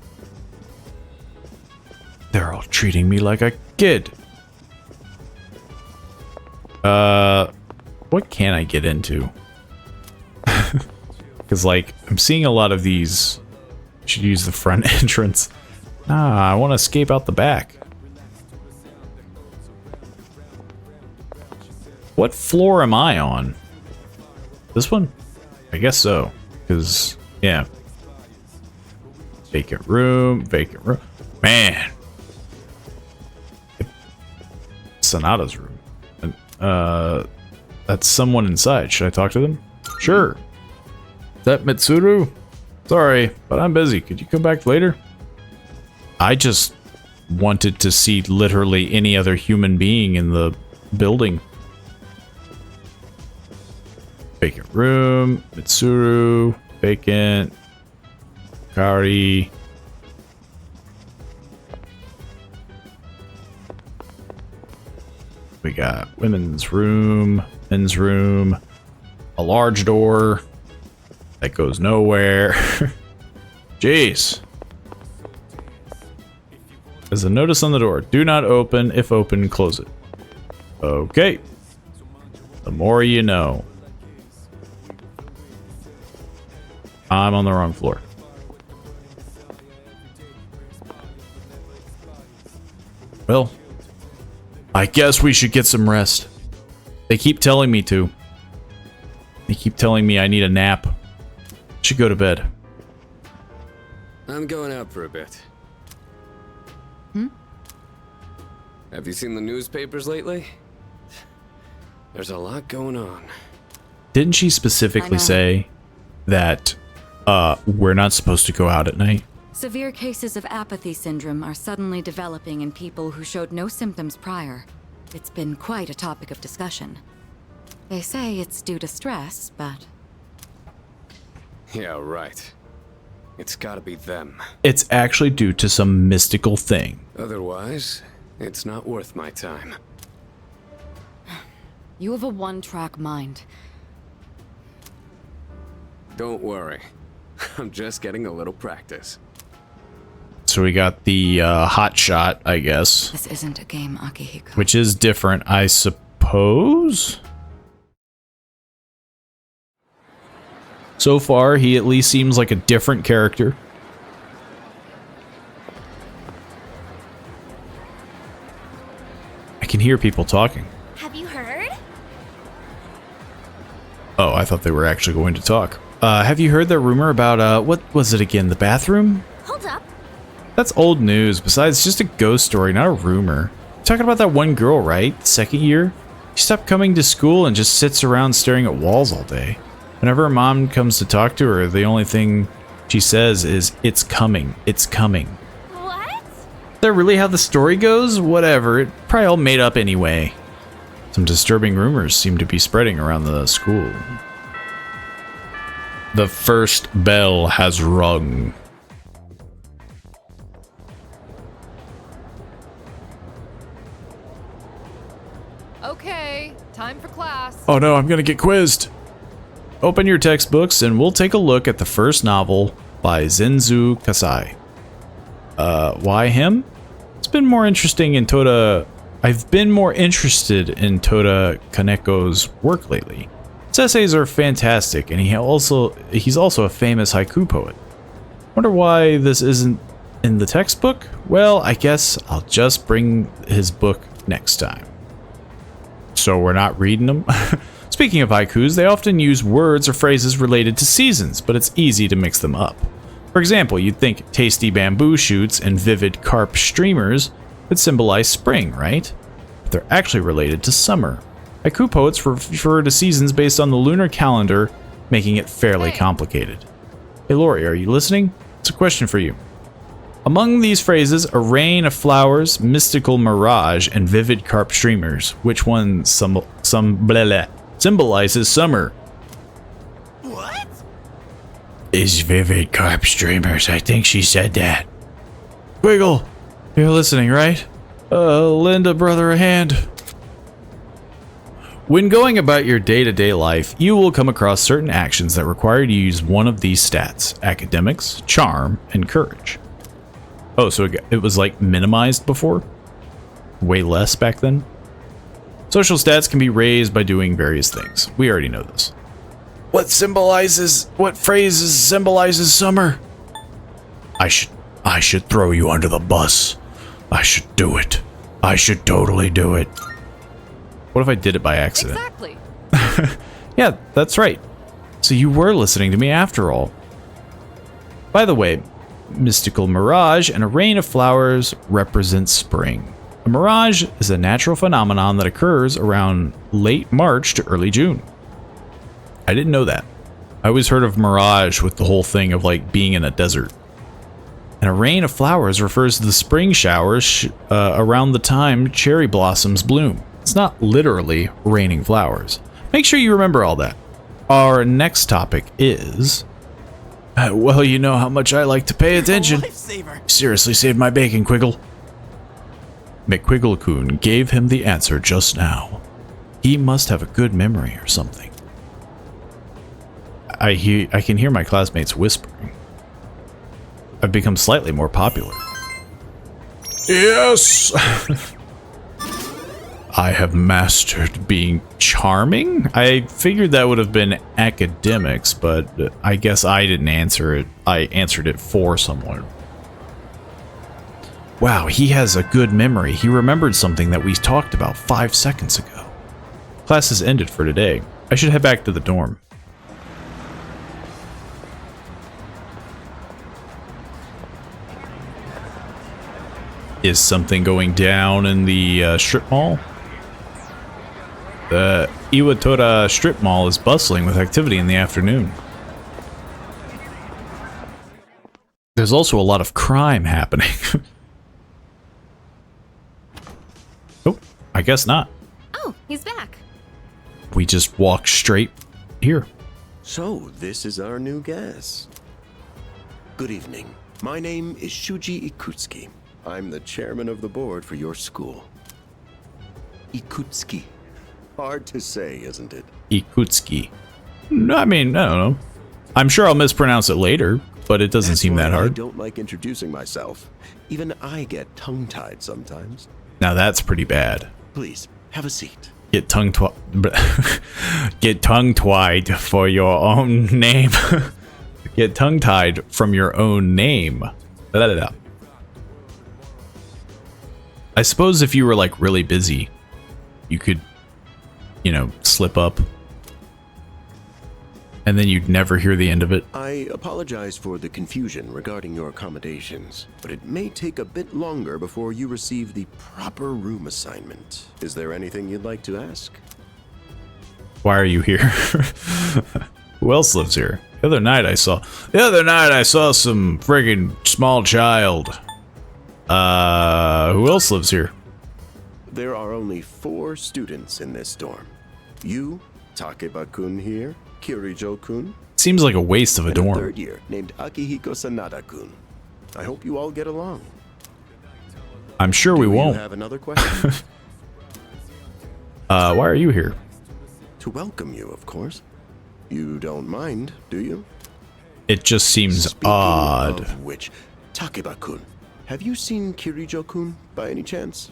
They're all treating me like a kid. What can I get into? Because, like, I'm seeing a lot of these. I should use the front entrance. I want to escape out the back. What floor am I on? This one? I guess so. Because, yeah. Vacant room. Man. Sonata's room. And, that's someone inside. Should I talk to them? Sure. Is that Mitsuru? Sorry, but I'm busy. Could you come back later? I just wanted to see literally any other human being in the building. Vacant room, Mitsuru, vacant, Kari. We got women's room, men's room, a large door that goes nowhere. Jeez. There's a notice on the door. Do not open. If open, close it. Okay. The more you know. I'm on the wrong floor. Well, I guess we should get some rest. They keep telling me to. They keep telling me I need a nap. Should go to bed. I'm going out for a bit. Hmm? Have you seen the newspapers lately? There's a lot going on. Didn't she specifically say that we're not supposed to go out at night? Severe cases of apathy syndrome are suddenly developing in people who showed no symptoms prior. It's been quite a topic of discussion. They say it's due to stress, but... Yeah, right. It's gotta be them. It's actually due to some mystical thing. Otherwise, it's not worth my time. You have a one-track mind. Don't worry. I'm just getting a little practice. So we got the hot shot, I guess. This isn't a game, Akihiko. Which is different, I suppose? So far, he at least seems like a different character. I can hear people talking. Have you heard? Oh, I thought they were actually going to talk. Have you heard that rumor about, what was it again? The bathroom? Hold up. That's old news. Besides, it's just a ghost story, not a rumor. You're talking about that one girl, right? The second year? She stopped coming to school and just sits around staring at walls all day. Whenever her mom comes to talk to her, the only thing she says is, "It's coming. It's coming." What? Is that really how the story goes? Whatever. It probably all made up anyway. Some disturbing rumors seem to be spreading around the school. The first bell has rung. Okay, time for class. Oh no, I'm gonna get quizzed. Open your textbooks and we'll take a look at the first novel by Zenzu Kasai. Why him? It's been more interesting in I've been more interested in Toda Kaneko's work lately. His essays are fantastic, and he's also a famous haiku poet. Wonder why this isn't in the textbook? Well, I guess I'll just bring his book next time. So we're not reading them? Speaking of haikus, they often use words or phrases related to seasons, but it's easy to mix them up. For example, you'd think tasty bamboo shoots and vivid carp streamers would symbolize spring, right? But they're actually related to summer. Haiku poets refer to seasons based on the lunar calendar, making it fairly complicated. Hey Lori, are you listening? It's a question for you. Among these phrases, a rain of flowers, mystical mirage, and vivid carp streamers, which one symbolizes summer? What? Is vivid carp streamers. I think she said that. Wiggle, you're listening, right? Lend a brother a hand. When going about your day-to-day life, you will come across certain actions that require you to use one of these stats: academics, charm, and courage. Oh, so it was like minimized before? Way less back then? Social stats can be raised by doing various things. We already know this. What phrases symbolizes summer? I should throw you under the bus. I should do it. I should totally do it. What if I did it by accident? Exactly. Yeah, that's right. So you were listening to me after all. By the way, mystical mirage and a rain of flowers represent spring. A mirage is a natural phenomenon that occurs around late March to early June. I didn't know that. I always heard of mirage with the whole thing of like being in a desert. And a rain of flowers refers to the spring showers around the time cherry blossoms bloom. It's not literally raining flowers. Make sure you remember all that. Our next topic is... well, you know how much I like to pay attention. Seriously saved my bacon, Quiggle. McQuigglecoon gave him the answer just now. He must have a good memory or something. I can hear my classmates whispering. I've become slightly more popular. Yes! I have mastered being charming? I figured that would have been academics, but I guess I didn't answer it. I answered it for someone. Wow, he has a good memory. He remembered something that we talked about 5 seconds ago. Class has ended for today. I should head back to the dorm. Is something going down in the strip mall? The Iwatora strip mall is bustling with activity in the afternoon. There's also a lot of crime happening. Oh, I guess not. Oh, he's back. We just walk straight here. So, this is our new guest. Good evening. My name is Shuji Ikutsuki. I'm the chairman of the board for your school. Ikutsuki. Hard to say, isn't it? Ikutsuki. I mean, I don't know. I'm sure I'll mispronounce it later, but it doesn't seem that hard. I don't like introducing myself. Even I get tongue-tied sometimes. Now that's pretty bad. Please, have a seat. Get tongue-tied for your own name. Get tongue-tied from your own name. Da-da-da-da. I suppose if you were like really busy, you could, you know, slip up. And then you'd never hear the end of it. I apologize for the confusion regarding your accommodations, but it may take a bit longer before you receive the proper room assignment. Is there anything you'd like to ask? Why are you here? Who else lives here? The other night I saw some friggin' small child. Who else lives here? There are only 4 students in this dorm. You, Takeba-kun here, Kirijo-kun. Seems like a waste of a dorm. A third year named Akihiko Sanada-kun. I hope you all get along. I'm sure we won't. Do you have another question? Why are you here? To welcome you, of course. You don't mind, do you? It just seems Speaking odd. Of which, Takeba-kun, have you seen Kirijo-kun by any chance?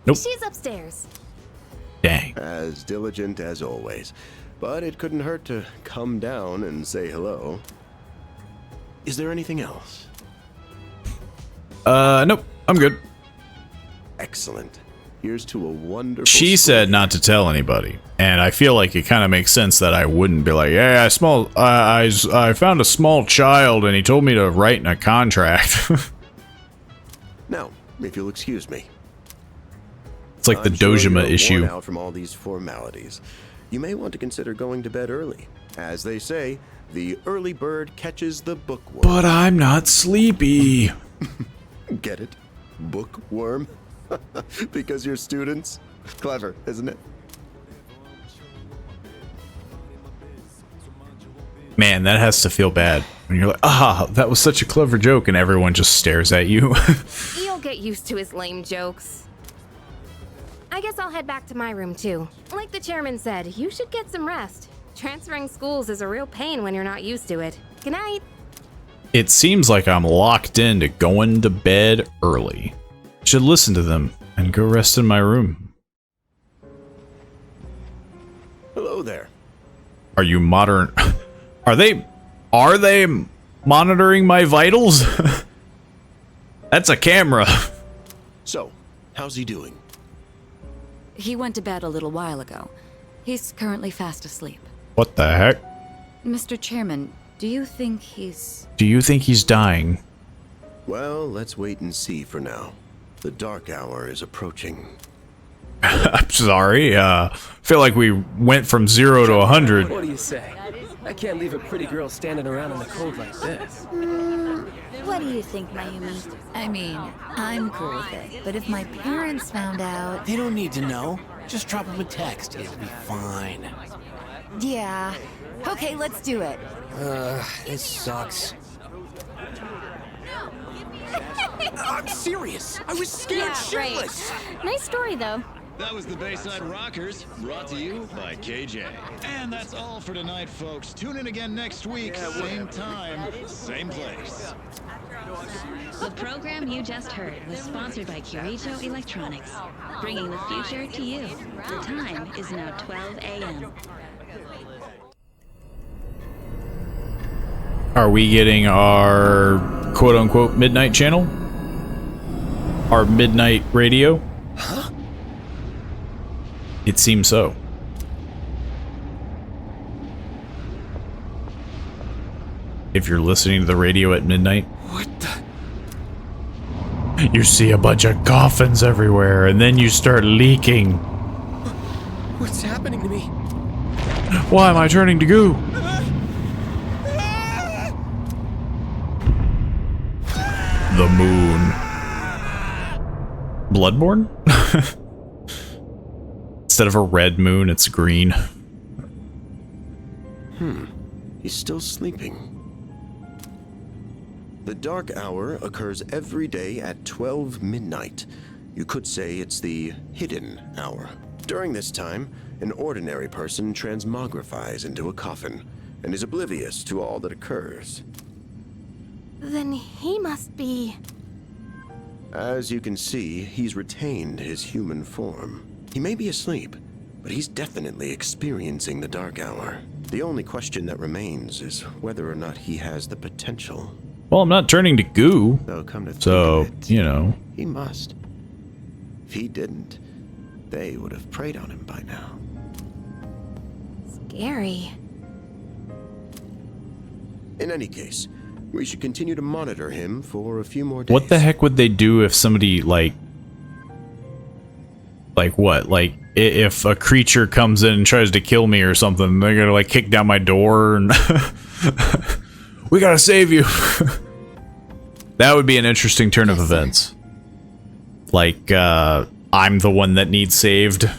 Nope. She's upstairs. Dang. As diligent as always. But it couldn't hurt to come down and say hello. Is there anything else? Nope. I'm good. Excellent. Here's to a wonderful... She said not to tell anybody. And I feel like it kind of makes sense that I wouldn't be like, yeah, I found a small child and he told me to write in a contract. Now, if you'll excuse me. It's like the Dojima issue. Out from all these formalities. You may want to consider going to bed early. As they say, the early bird catches the bookworm. But I'm not sleepy. Get it? Bookworm? Because you're students? Clever, isn't it? Man, that has to feel bad. When you're like, ah, that was such a clever joke, and everyone just stares at you. You'll get used to his lame jokes. I guess I'll head back to my room too. Like the chairman said, you should get some rest. Transferring schools is a real pain when you're not used to it. Good night. It seems like I'm locked into going to bed early. Should listen to them and go rest in my room. Hello there. Are you modern? Are they monitoring my vitals? That's a camera. So, how's he doing? He went to bed a little while ago. He's currently fast asleep. What the heck? Mr. Chairman, do you think he's... Do you think he's dying? Well, let's wait and see for now. The dark hour is approaching. I'm sorry. Feel like we went from 0 to 100. What do you say? I can't leave a pretty girl standing around in the cold like this. What do you think, Mayumi? I mean, I'm cool with it, but if my parents found out... They don't need to know. Just drop them a text. It'll be fine. Yeah. Okay, let's do it. This sucks. I'm serious. I was scared shitless. Nice story, though. That was the Bayside Rockers, brought to you by KJ. And that's all for tonight, folks. Tune in again next week, same time, same place. The program you just heard was sponsored by Kirito Electronics, bringing the future to you. The time is now 12 a.m. Are we getting our quote-unquote midnight channel? Our midnight radio? Huh? It seems so. If you're listening to the radio at midnight. What the? You see a bunch of coffins everywhere, and then you start leaking. What's happening to me? Why am I turning to goo? The moon. Bloodborne? Instead of a red moon, it's green. He's still sleeping. The dark hour occurs every day at 12 midnight. You could say it's the hidden hour. During this time, an ordinary person transmogrifies into a coffin and is oblivious to all that occurs. Then he must be... As you can see, he's retained his human form. He may be asleep, but he's definitely experiencing the dark hour. The only question that remains is whether or not he has the potential. Well, I'm not turning to goo, Though come to think so, of it, you know. He must. If he didn't, they would have preyed on him by now. Scary. In any case, we should continue to monitor him for a few more days. What the heck would they do if somebody, like what? Like, if a creature comes in and tries to kill me or something, they're gonna, like, kick down my door and... We gotta save you! That would be an interesting turn of events. Like, I'm the one that needs saved.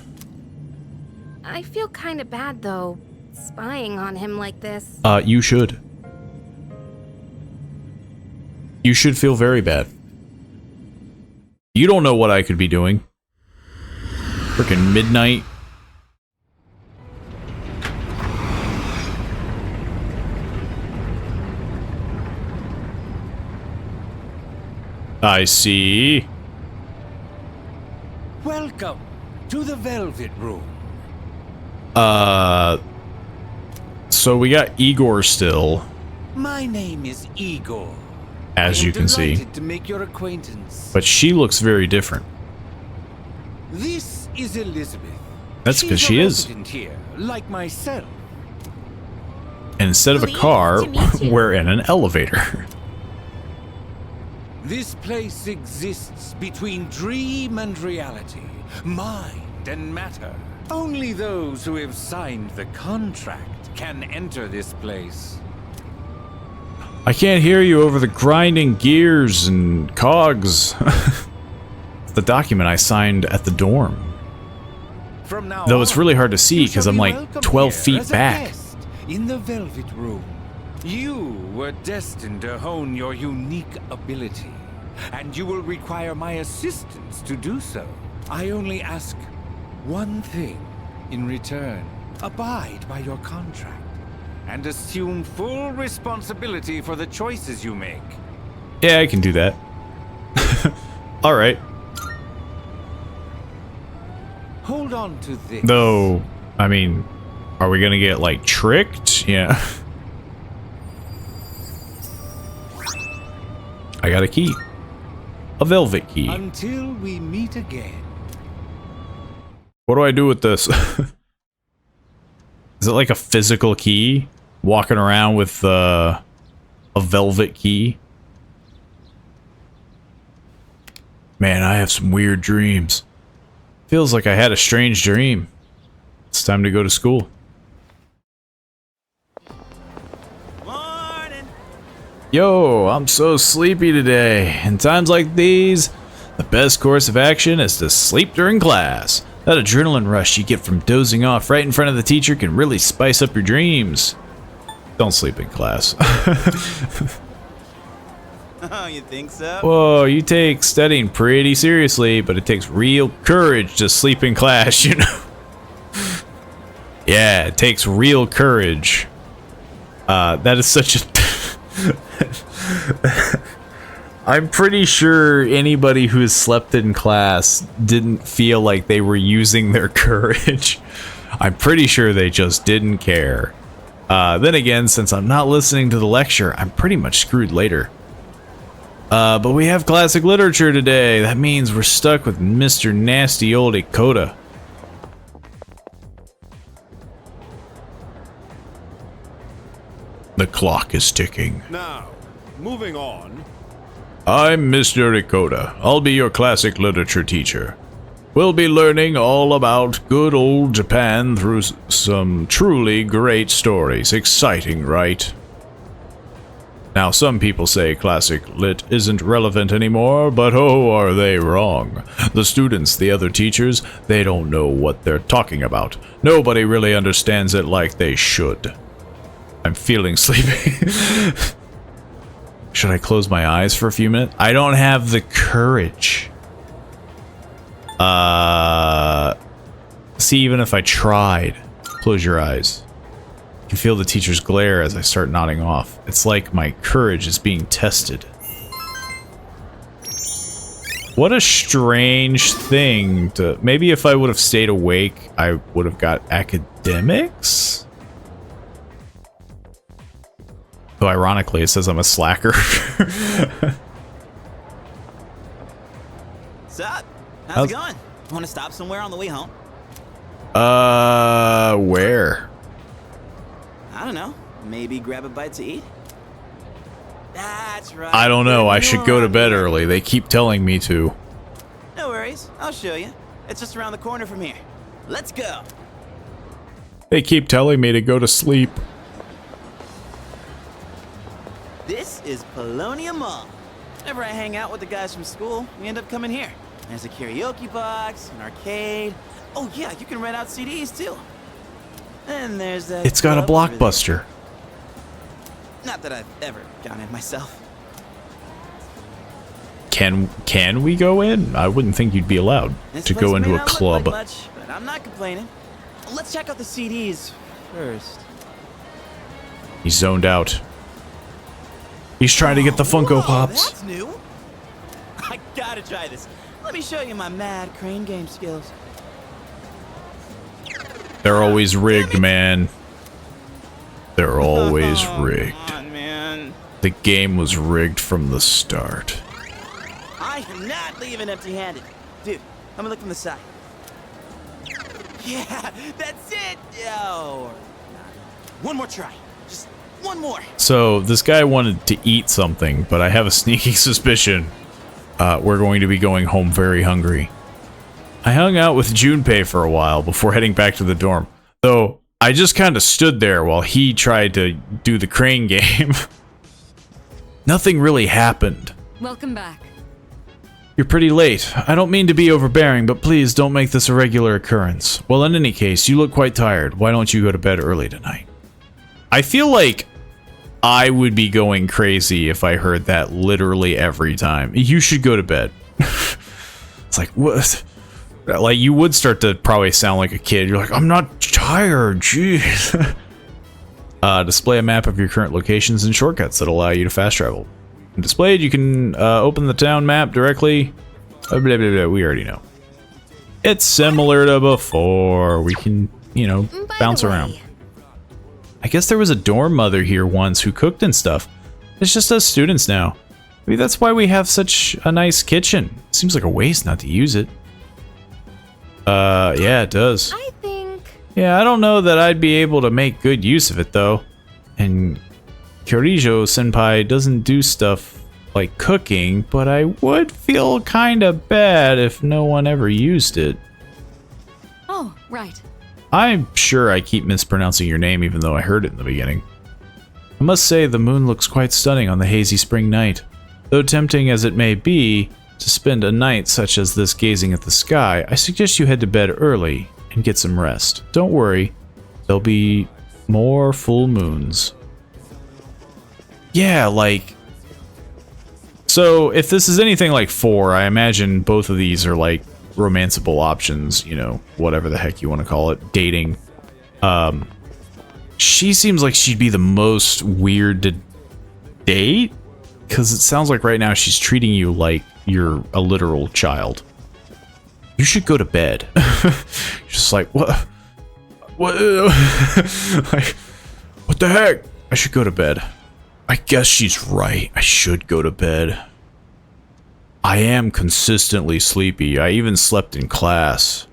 I feel kind of bad, though, spying on him like this. You should. You should feel very bad. You don't know what I could be doing. Frickin' midnight. I see. Welcome to the Velvet Room. So we got Igor still, My name is Igor. as you can see. Delighted to make your acquaintance. But she looks very different. This is Elizabeth. That's because She's she a is. resident here, like myself. And instead of a car, we're in an elevator. This place exists between dream and reality, mind and matter. Only those who have signed the contract can enter this place. I can't hear you over the grinding gears and cogs. It's the document I signed at the dorm. From now Though it's on, really hard to see because I'm like welcome 12 here feet as a back. guest in the Velvet Room. You were destined to hone your unique ability, and you will require my assistance to do so. I only ask one thing in return. Abide by your contract, and assume full responsibility for the choices you make. Yeah, I can do that. Alright. Hold on to this. Though, I mean, are we gonna get, like, tricked? Yeah. I got a key. A velvet key. Until we meet again. What do I do with this? Is it like a physical key? Walking around with a velvet key? Man, I have some weird dreams. Feels like I had a strange dream. It's time to go to school. Morning. Yo, I'm so sleepy today. In times like these, the best course of action is to sleep during class. That adrenaline rush you get from dozing off right in front of the teacher can really spice up your dreams. Don't sleep in class. Oh, you think so? Whoa, you take studying pretty seriously, but it takes real courage to sleep in class, you know? Yeah, it takes real courage. That is such a... I'm pretty sure anybody who has slept in class didn't feel like they were using their courage. I'm pretty sure they just didn't care. Then again, since I'm not listening to the lecture, I'm pretty much screwed later. But we have classic literature today. That means we're stuck with Mr. Nasty Old Dakota. The clock is ticking. Now, moving on. I'm Mr. Dakota. I'll be your classic literature teacher. We'll be learning all about good old Japan through some truly great stories. Exciting, right? Now, some people say classic lit isn't relevant anymore, but oh, are they wrong. The students, the other teachers, they don't know what they're talking about. Nobody really understands it like they should. I'm feeling sleepy. Should I close my eyes for a few minutes? I don't have the courage. See, even if I tried. Close your eyes. You can feel the teacher's glare as I start nodding off. It's like my courage is being tested. What a strange thing to... Maybe if I would have stayed awake, I would have got academics? So ironically, it says I'm a slacker. What's up? How's it going? Want to stop somewhere on the way home? Where? I don't know. Maybe grab a bite to eat? That's right. I don't know. I should go to bed early. They keep telling me to. No worries. I'll show you. It's just around the corner from here. Let's go. They keep telling me to go to sleep. This is Polonia Mall. Whenever I hang out with the guys from school, we end up coming here. There's a karaoke box, an arcade. Oh yeah, you can rent out CDs too. And there's that. It's got a Blockbuster. Not that I've ever gone in myself. Can we go in? I wouldn't think you'd be allowed to go into a club. Look like much, but I'm not complaining. Let's check out the CDs first. He's zoned out. He's trying to get the Funko Pops. That's new. I gotta try this. Let me show you my mad crane game skills. They're always rigged, man. They're always rigged. Come on, man. The game was rigged from the start. I am not leaving empty-handed. Dude, let me look from the side. Yeah, that's it. Oh, one more try. Just one more. So this guy wanted to eat something, but I have a sneaking suspicion we're going to be going home very hungry. I hung out with Junpei for a while before heading back to the dorm, though I just kind of stood there while he tried to do the crane game. Nothing really happened. Welcome back. You're pretty late. I don't mean to be overbearing, but please don't make this a regular occurrence. Well, in any case, you look quite tired. Why don't you go to bed early tonight? I feel like I would be going crazy if I heard that literally every time. You should go to bed. It's like, what? Like, you would start to probably sound like a kid. You're like, I'm not tired, jeez. Display a map of your current locations and shortcuts that allow you to fast travel. When displayed, you can open the town map directly. Blah, blah, blah, blah. We already know. It's similar to before. We can, you know, bounce around. I guess there was a dorm mother here once who cooked and stuff. It's just us students now. Maybe that's why we have such a nice kitchen. Seems like a waste not to use it. Yeah, it does. I think... Yeah, I don't know that I'd be able to make good use of it, though. And Kyorijo-senpai doesn't do stuff like cooking, but I would feel kinda bad if no one ever used it. Oh, right. I'm sure I keep mispronouncing your name even though I heard it in the beginning. I must say the moon looks quite stunning on the hazy spring night. Though tempting as it may be to spend a night such as this gazing at the sky, I suggest you head to bed early and get some rest. Don't worry, there'll be more full moons. Yeah, like... So, if this is anything like 4, I imagine both of these are like romanceable options, you know, whatever the heck you want to call it, dating. She seems like she'd be the most weird to date, because it sounds like right now she's treating you like you're a literal child. You should go to bed. Just like, what? What? Like, what the heck? I should go to bed. I guess she's right. I should go to bed. I am consistently sleepy. I even slept in class.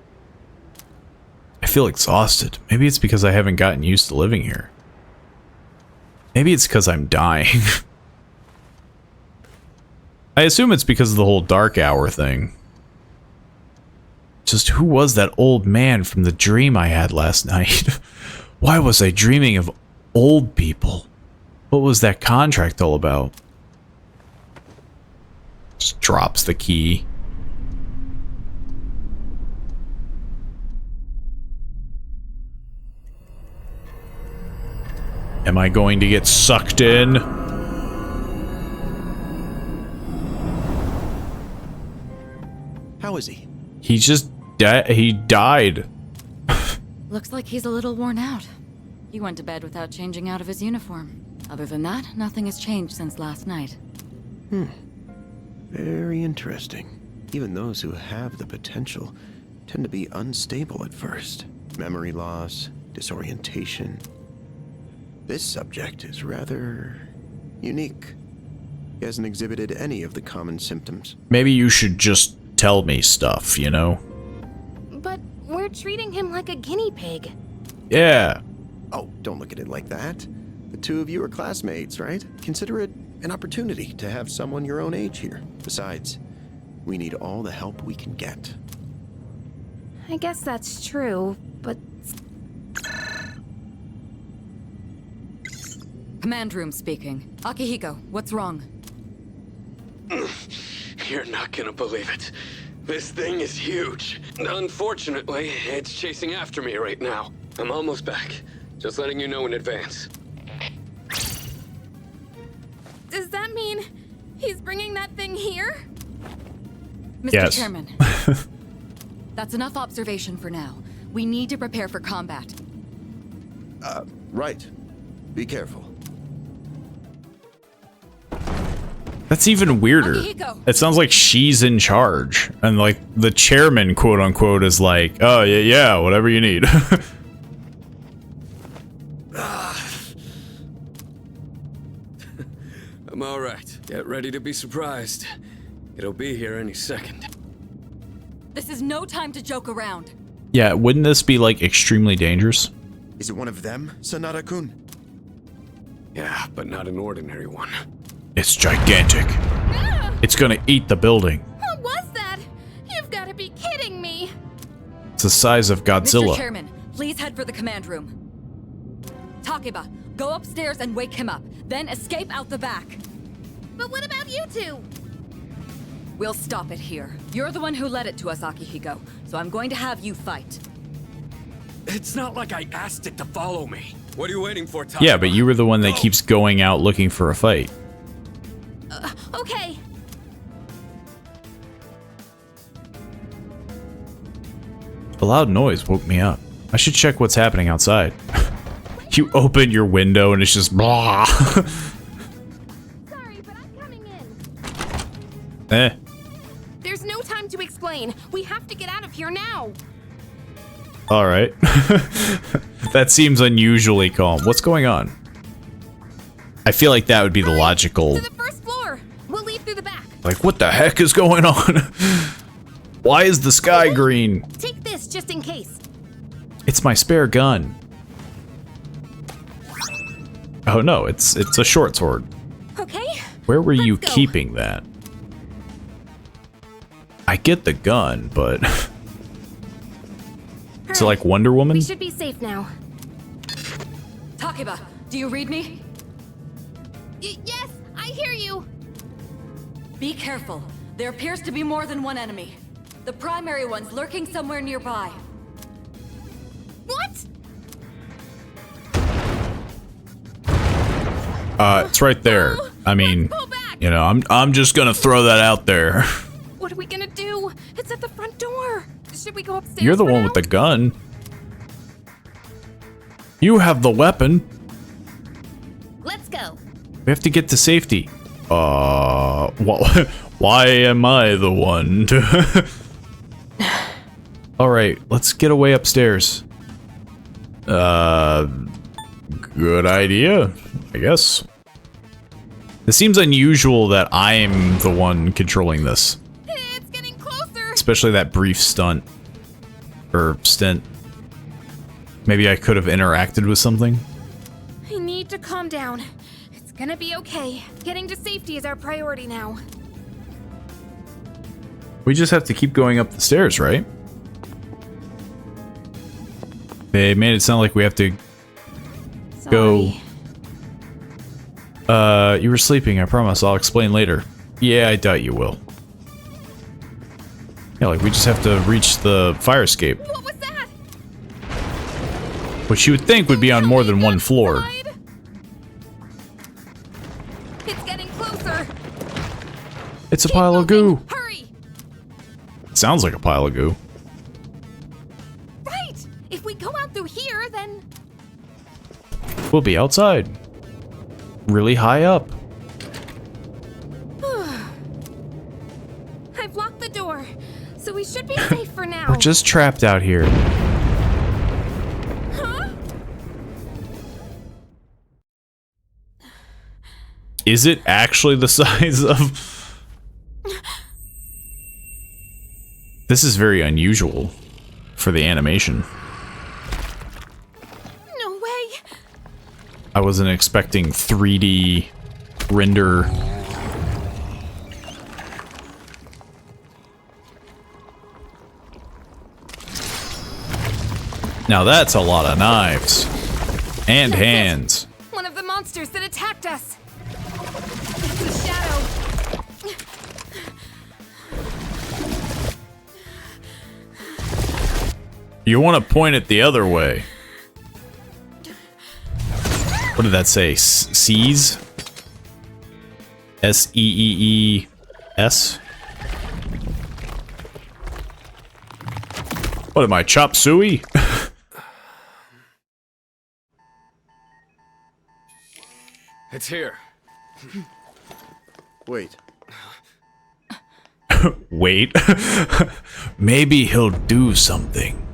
I feel exhausted. Maybe it's because I haven't gotten used to living here. Maybe it's because I'm dying. I assume it's because of the whole dark hour thing. Just who was that old man from the dream I had last night? Why was I dreaming of old people? What was that contract all about? Just drops the key. Am I going to get sucked in? How is he? He just he died. Looks like he's a little worn out. He went to bed without changing out of his uniform. Other than that, nothing has changed since last night. Very interesting. Even those who have the potential tend to be unstable at first. Memory loss, disorientation. This subject is rather unique. He hasn't exhibited any of the common symptoms. Maybe you should just tell me stuff, you know? But we're treating him like a guinea pig. Yeah. Oh, don't look at it like that. The two of you are classmates, right? Consider it an opportunity to have someone your own age here. Besides, we need all the help we can get. I guess that's true, but... Command room speaking. Akihiko, what's wrong? You're not gonna believe it. This thing is huge. Unfortunately, it's chasing after me right now. I'm almost back. Just letting you know in advance. Does that mean he's bringing that thing here? Mr. Yes. Chairman. That's enough observation for now. We need to prepare for combat. Right. Be careful. That's even weirder. Akihiko! It sounds like she's in charge. And like the chairman, quote unquote, is like, oh yeah, whatever you need. I'm alright. Get ready to be surprised. It'll be here any second. This is no time to joke around. Yeah, wouldn't this be like extremely dangerous? Is it one of them, Sanada-kun? Yeah, but not an ordinary one. It's gigantic. It's gonna eat the building. What was that? You've got to be kidding me. It's the size of Godzilla. Mr. Chairman, please head for the command room. Takeba, go upstairs and wake him up. Then escape out the back. But what about you two? We'll stop it here. You're the one who led it to us, Akihiko, so I'm going to have you fight. It's not like I asked it to follow me. What are you waiting for, Takeba? Yeah, but you were the one that keeps going out looking for a fight. Okay. A loud noise woke me up. I should check what's happening outside. You open your window and it's just blah. Sorry, but I'm coming in. Eh. There's no time to explain. We have to get out of here now. All right. That seems unusually calm. What's going on? I feel like that would be the logical. To the first floor. We'll leave through the back. Like, what the heck is going on? Why is the sky green? Take this just in case. It's my spare gun. Oh no, it's a short sword. Okay. Where were you go. keeping that? I get the gun, but so like Wonder Woman? We should be safe now. Takeba, do you read me? Yes, I hear you. Be careful. There appears to be more than one enemy. The primary one's lurking somewhere nearby. What? It's right there. I mean, you know, I'm just gonna throw that out there. What are we gonna do? It's at the front door. Should we go upstairs? You're the one with the gun. You have the weapon. Let's go. We have to get to safety. Why am I the one to... Alright, let's get away upstairs. Good idea, I guess. It seems unusual that I'm the one controlling this. It's getting closer. Especially that brief stunt. Or stint. Maybe I could have interacted with something. I need to calm down. It's gonna be okay. Getting to safety is our priority now. We just have to keep going up the stairs, right? They made it sound like we have to go. You were sleeping, I promise. I'll explain later. Yeah, I doubt you will. Yeah, like we just have to reach the fire escape. What was that? Which you would think would be on more than one floor. It's getting closer. It's a pile of goo. Hurry! Sounds like a pile of goo. Right! If we go out through here, then... We'll be outside. Really high up. I've locked the door, so we should be safe for now. We're just trapped out here. Huh? Is it actually the size of... This is very unusual for the animation. No way! I wasn't expecting 3D render. Now that's a lot of knives. And hands. One of the monsters that attacked us. It's a shadow. You want to point it the other way. What did that say? Seize? S-E-E-E-S? What am I, chop suey? It's here. Wait. Wait. Maybe he'll do something.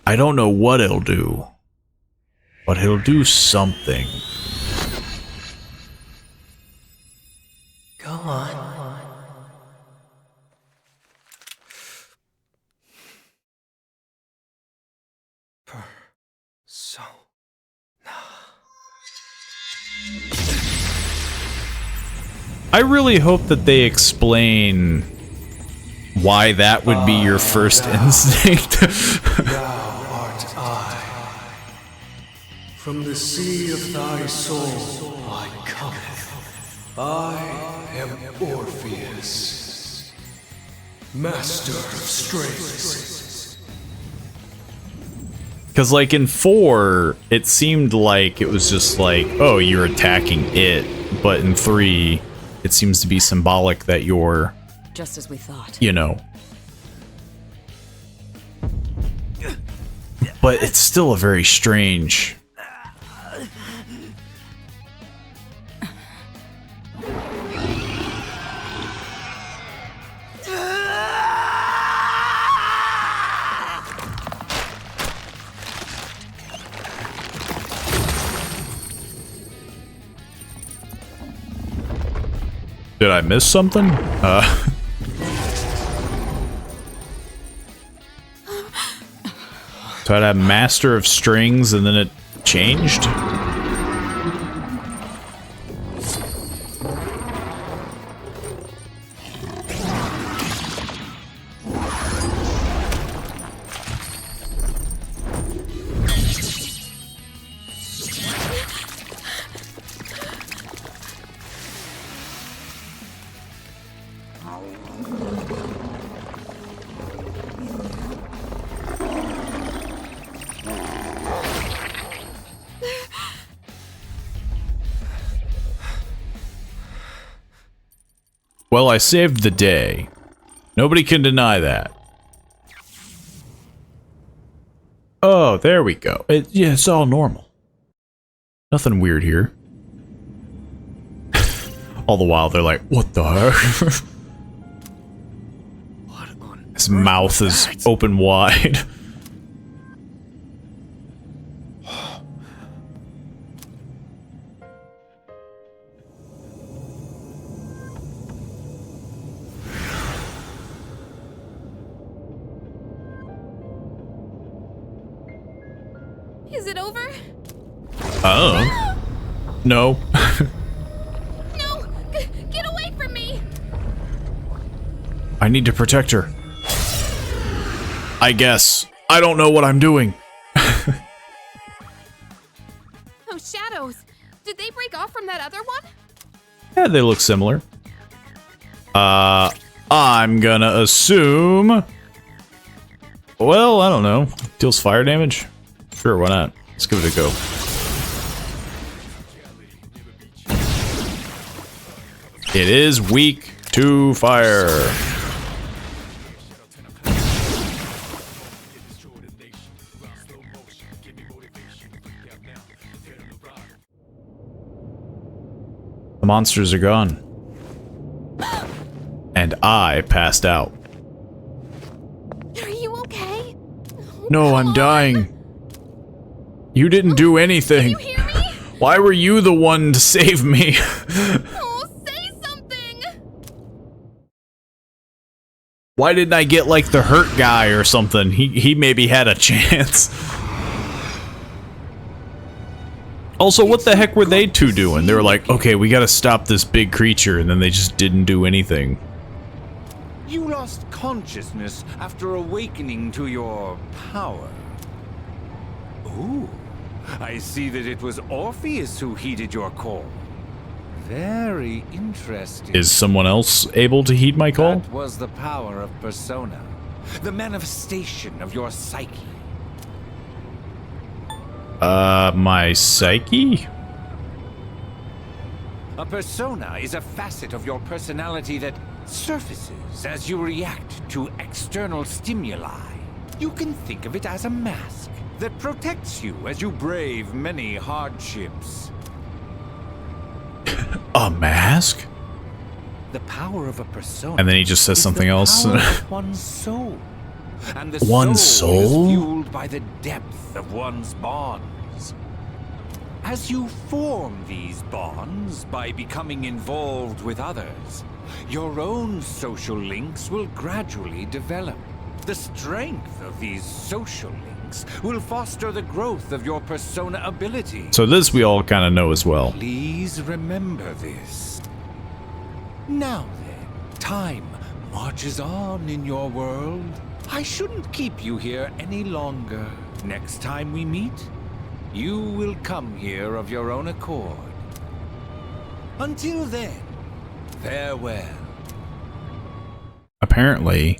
I don't know what he'll do, but he'll do something. Go on. I really hope that they explain why that would be your first instinct. Thou art I. From the sea of thy soul I cometh. I am Orpheus, master of strings. Because, like, in 4, it seemed like it was just like, oh, you're attacking it. But in 3, it seems to be symbolic that you're... Just as we thought. You know. But it's still a very strange... Did I miss something? So I'd have Master of Strings and then it changed? Well, I saved the day. Nobody can deny that. Oh, there we go. Yeah, it's all normal. Nothing weird here. All the while, they're like, what the heck? His mouth is open wide. Is it over? Oh. No. No! Get away from me! I need to protect her. I guess. I don't know what I'm doing. Those shadows! Did they break off from that other one? Yeah, they look similar. I'm gonna assume... Well, I don't know. Deals fire damage? Sure, why not? Let's give it a go. It is weak to fire. The monsters are gone. And I passed out. Are you okay? No, I'm dying. You didn't do anything. Can you hear me? Why were you the one to save me? Oh, say something! Why didn't I get like the hurt guy or something? He maybe had a chance. Also, what the heck were they two doing? They were like, okay, we gotta stop this big creature, and then they just didn't do anything. You lost consciousness after awakening to your power. Ooh, I see that it was Orpheus who heeded your call. Very interesting. Is someone else able to heed my call? That was the power of persona, the manifestation of your psyche. My psyche? A persona is a facet of your personality that surfaces as you react to external stimuli. You can think of it as a mask that protects you as you brave many hardships. A mask? The power of a persona. And then he just says something else. Power of one's soul. And the One soul soul? is fueled by the depth of one's bonds. As you form these bonds by becoming involved with others, your own social links will gradually develop. The strength of these social links will foster the growth of your persona ability. So this we all kind of know as well. Please remember this. Now then, time marches on in your world. I shouldn't keep you here any longer. Next time we meet, you will come here of your own accord. Until then, farewell. Apparently,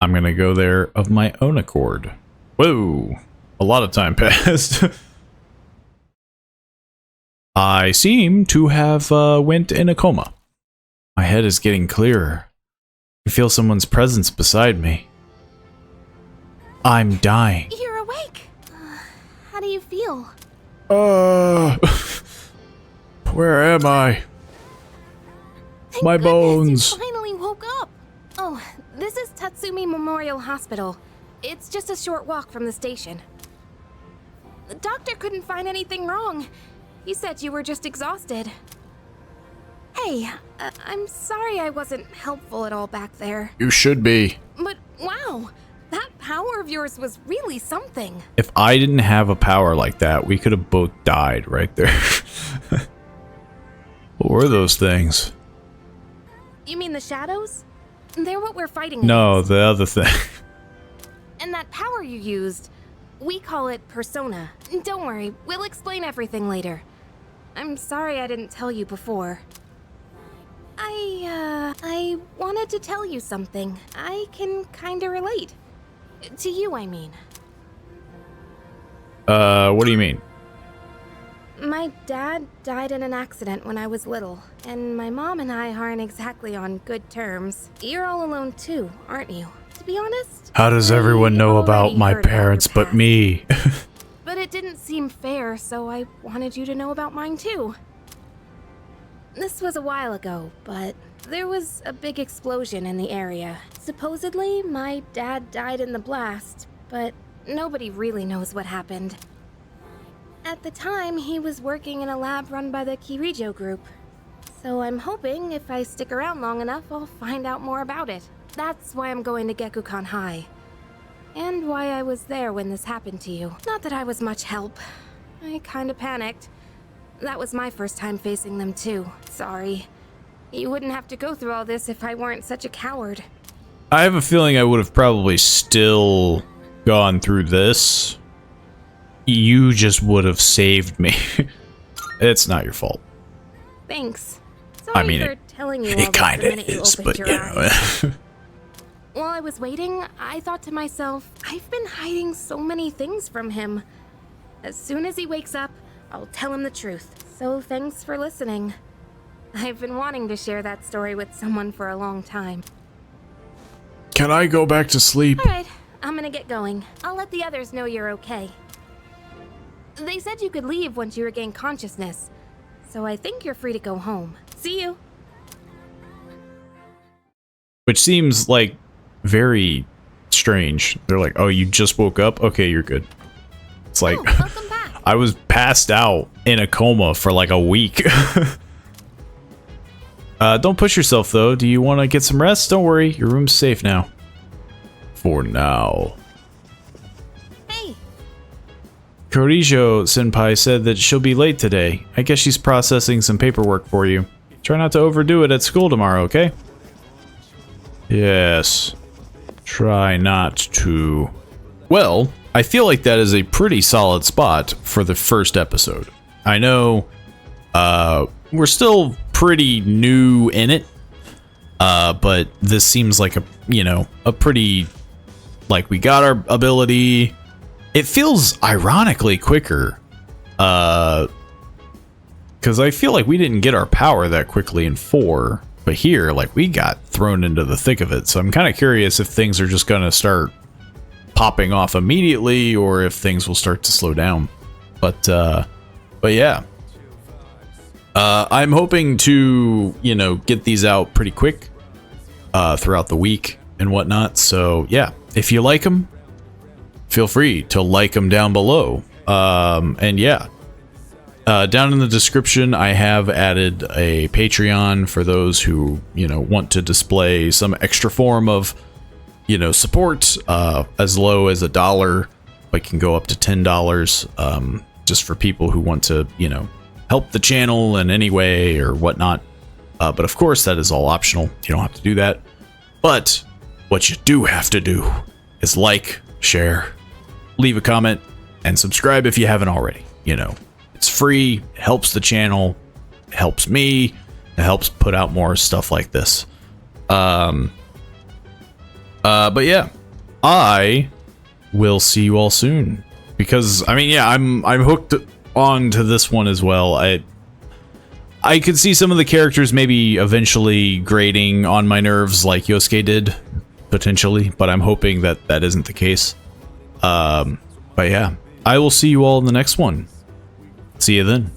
I'm gonna go there of my own accord. Whoa, a lot of time passed. I seem to have went in a coma. My head is getting clearer. I feel someone's presence beside me. I'm dying. You're awake. How do you feel? Where am I? Thank My goodness bones. You finally woke up. Oh, this is Tatsumi Memorial Hospital. It's just a short walk from the station. The doctor couldn't find anything wrong. He said you were just exhausted. Hey, I'm sorry I wasn't helpful at all back there. You should be. But wow, that power of yours was really something. If I didn't have a power like that, we could have both died right there. What were those things? You mean the shadows? They're what we're fighting No, against. the other thing. And that power you used, we call it persona. Don't worry, we'll explain everything later. I'm sorry I didn't tell you before. I wanted wanted to tell you something. I can kinda relate. To you, I mean. What do you mean? My dad died in an accident when I was little, and my mom and I aren't exactly on good terms. You're all alone too, aren't you? To be honest, How does everyone know about my parents but me? but it didn't seem fair, so I wanted you to know about mine too. This was a while ago, but there was a big explosion in the area. Supposedly, my dad died in the blast, but nobody really knows what happened. At the time, he was working in a lab run by the Kirijo group. So I'm hoping if I stick around long enough, I'll find out more about it. That's why I'm going to Gekukan High. And why I was there when this happened to you. Not that I was much help. I kinda panicked. That was my first time facing them too. Sorry. You wouldn't have to go through all this if I weren't such a coward. I have a feeling I would have probably still gone through this. You just would have saved me. It's not your fault. Thanks. Sorry I mean, for telling you all it this kind the of minute you is, opened but your you know. eyes. While I was waiting, I thought to myself, I've been hiding so many things from him. As soon as he wakes up, I'll tell him the truth. So thanks for listening. I've been wanting to share that story with someone for a long time. Can I go back to sleep? Alright, I'm gonna get going. I'll let the others know you're okay. They said you could leave once you regain consciousness, so I think you're free to go home. See you! Which seems like very strange. They're like, oh, you just woke up? Okay, you're good. It's like, I was passed out in a coma for like a week. Don't push yourself though. Do you want to get some rest? Don't worry, your room's safe now. For now. Korijo Senpai said that she'll be late today. I guess she's processing some paperwork for you. Try not to overdo it at school tomorrow, okay? Yes. Try not to. Well, I feel like that is a pretty solid spot for the first episode. I know we're still pretty new in it, but this seems like a pretty, like, we got our ability. It feels ironically quicker, because I feel like we didn't get our power that quickly in 4, but here, like, we got thrown into the thick of it. So I'm kind of curious if things are just gonna start popping off immediately, or if things will start to slow down. But yeah, I'm hoping to, get these out pretty quick throughout the week and whatnot. So yeah, if you like them, feel free to like them down below. And yeah, down in the description, I have added a Patreon for those who, want to display some extra form of, support, as low as $1, but can go up to $10, just for people who want to, help the channel in any way or whatnot. But of course, that is all optional. You don't have to do that. But what you do have to do is like, share, leave a comment, and subscribe if you haven't already. It's free, it helps the channel, it helps me, it helps put out more stuff like this. But yeah, I will see you all soon, because I'm hooked on to this one as well. I could see some of the characters maybe eventually grating on my nerves like Yosuke did, potentially, but I'm hoping that that isn't the case. But yeah, I will see you all in the next one. See you then.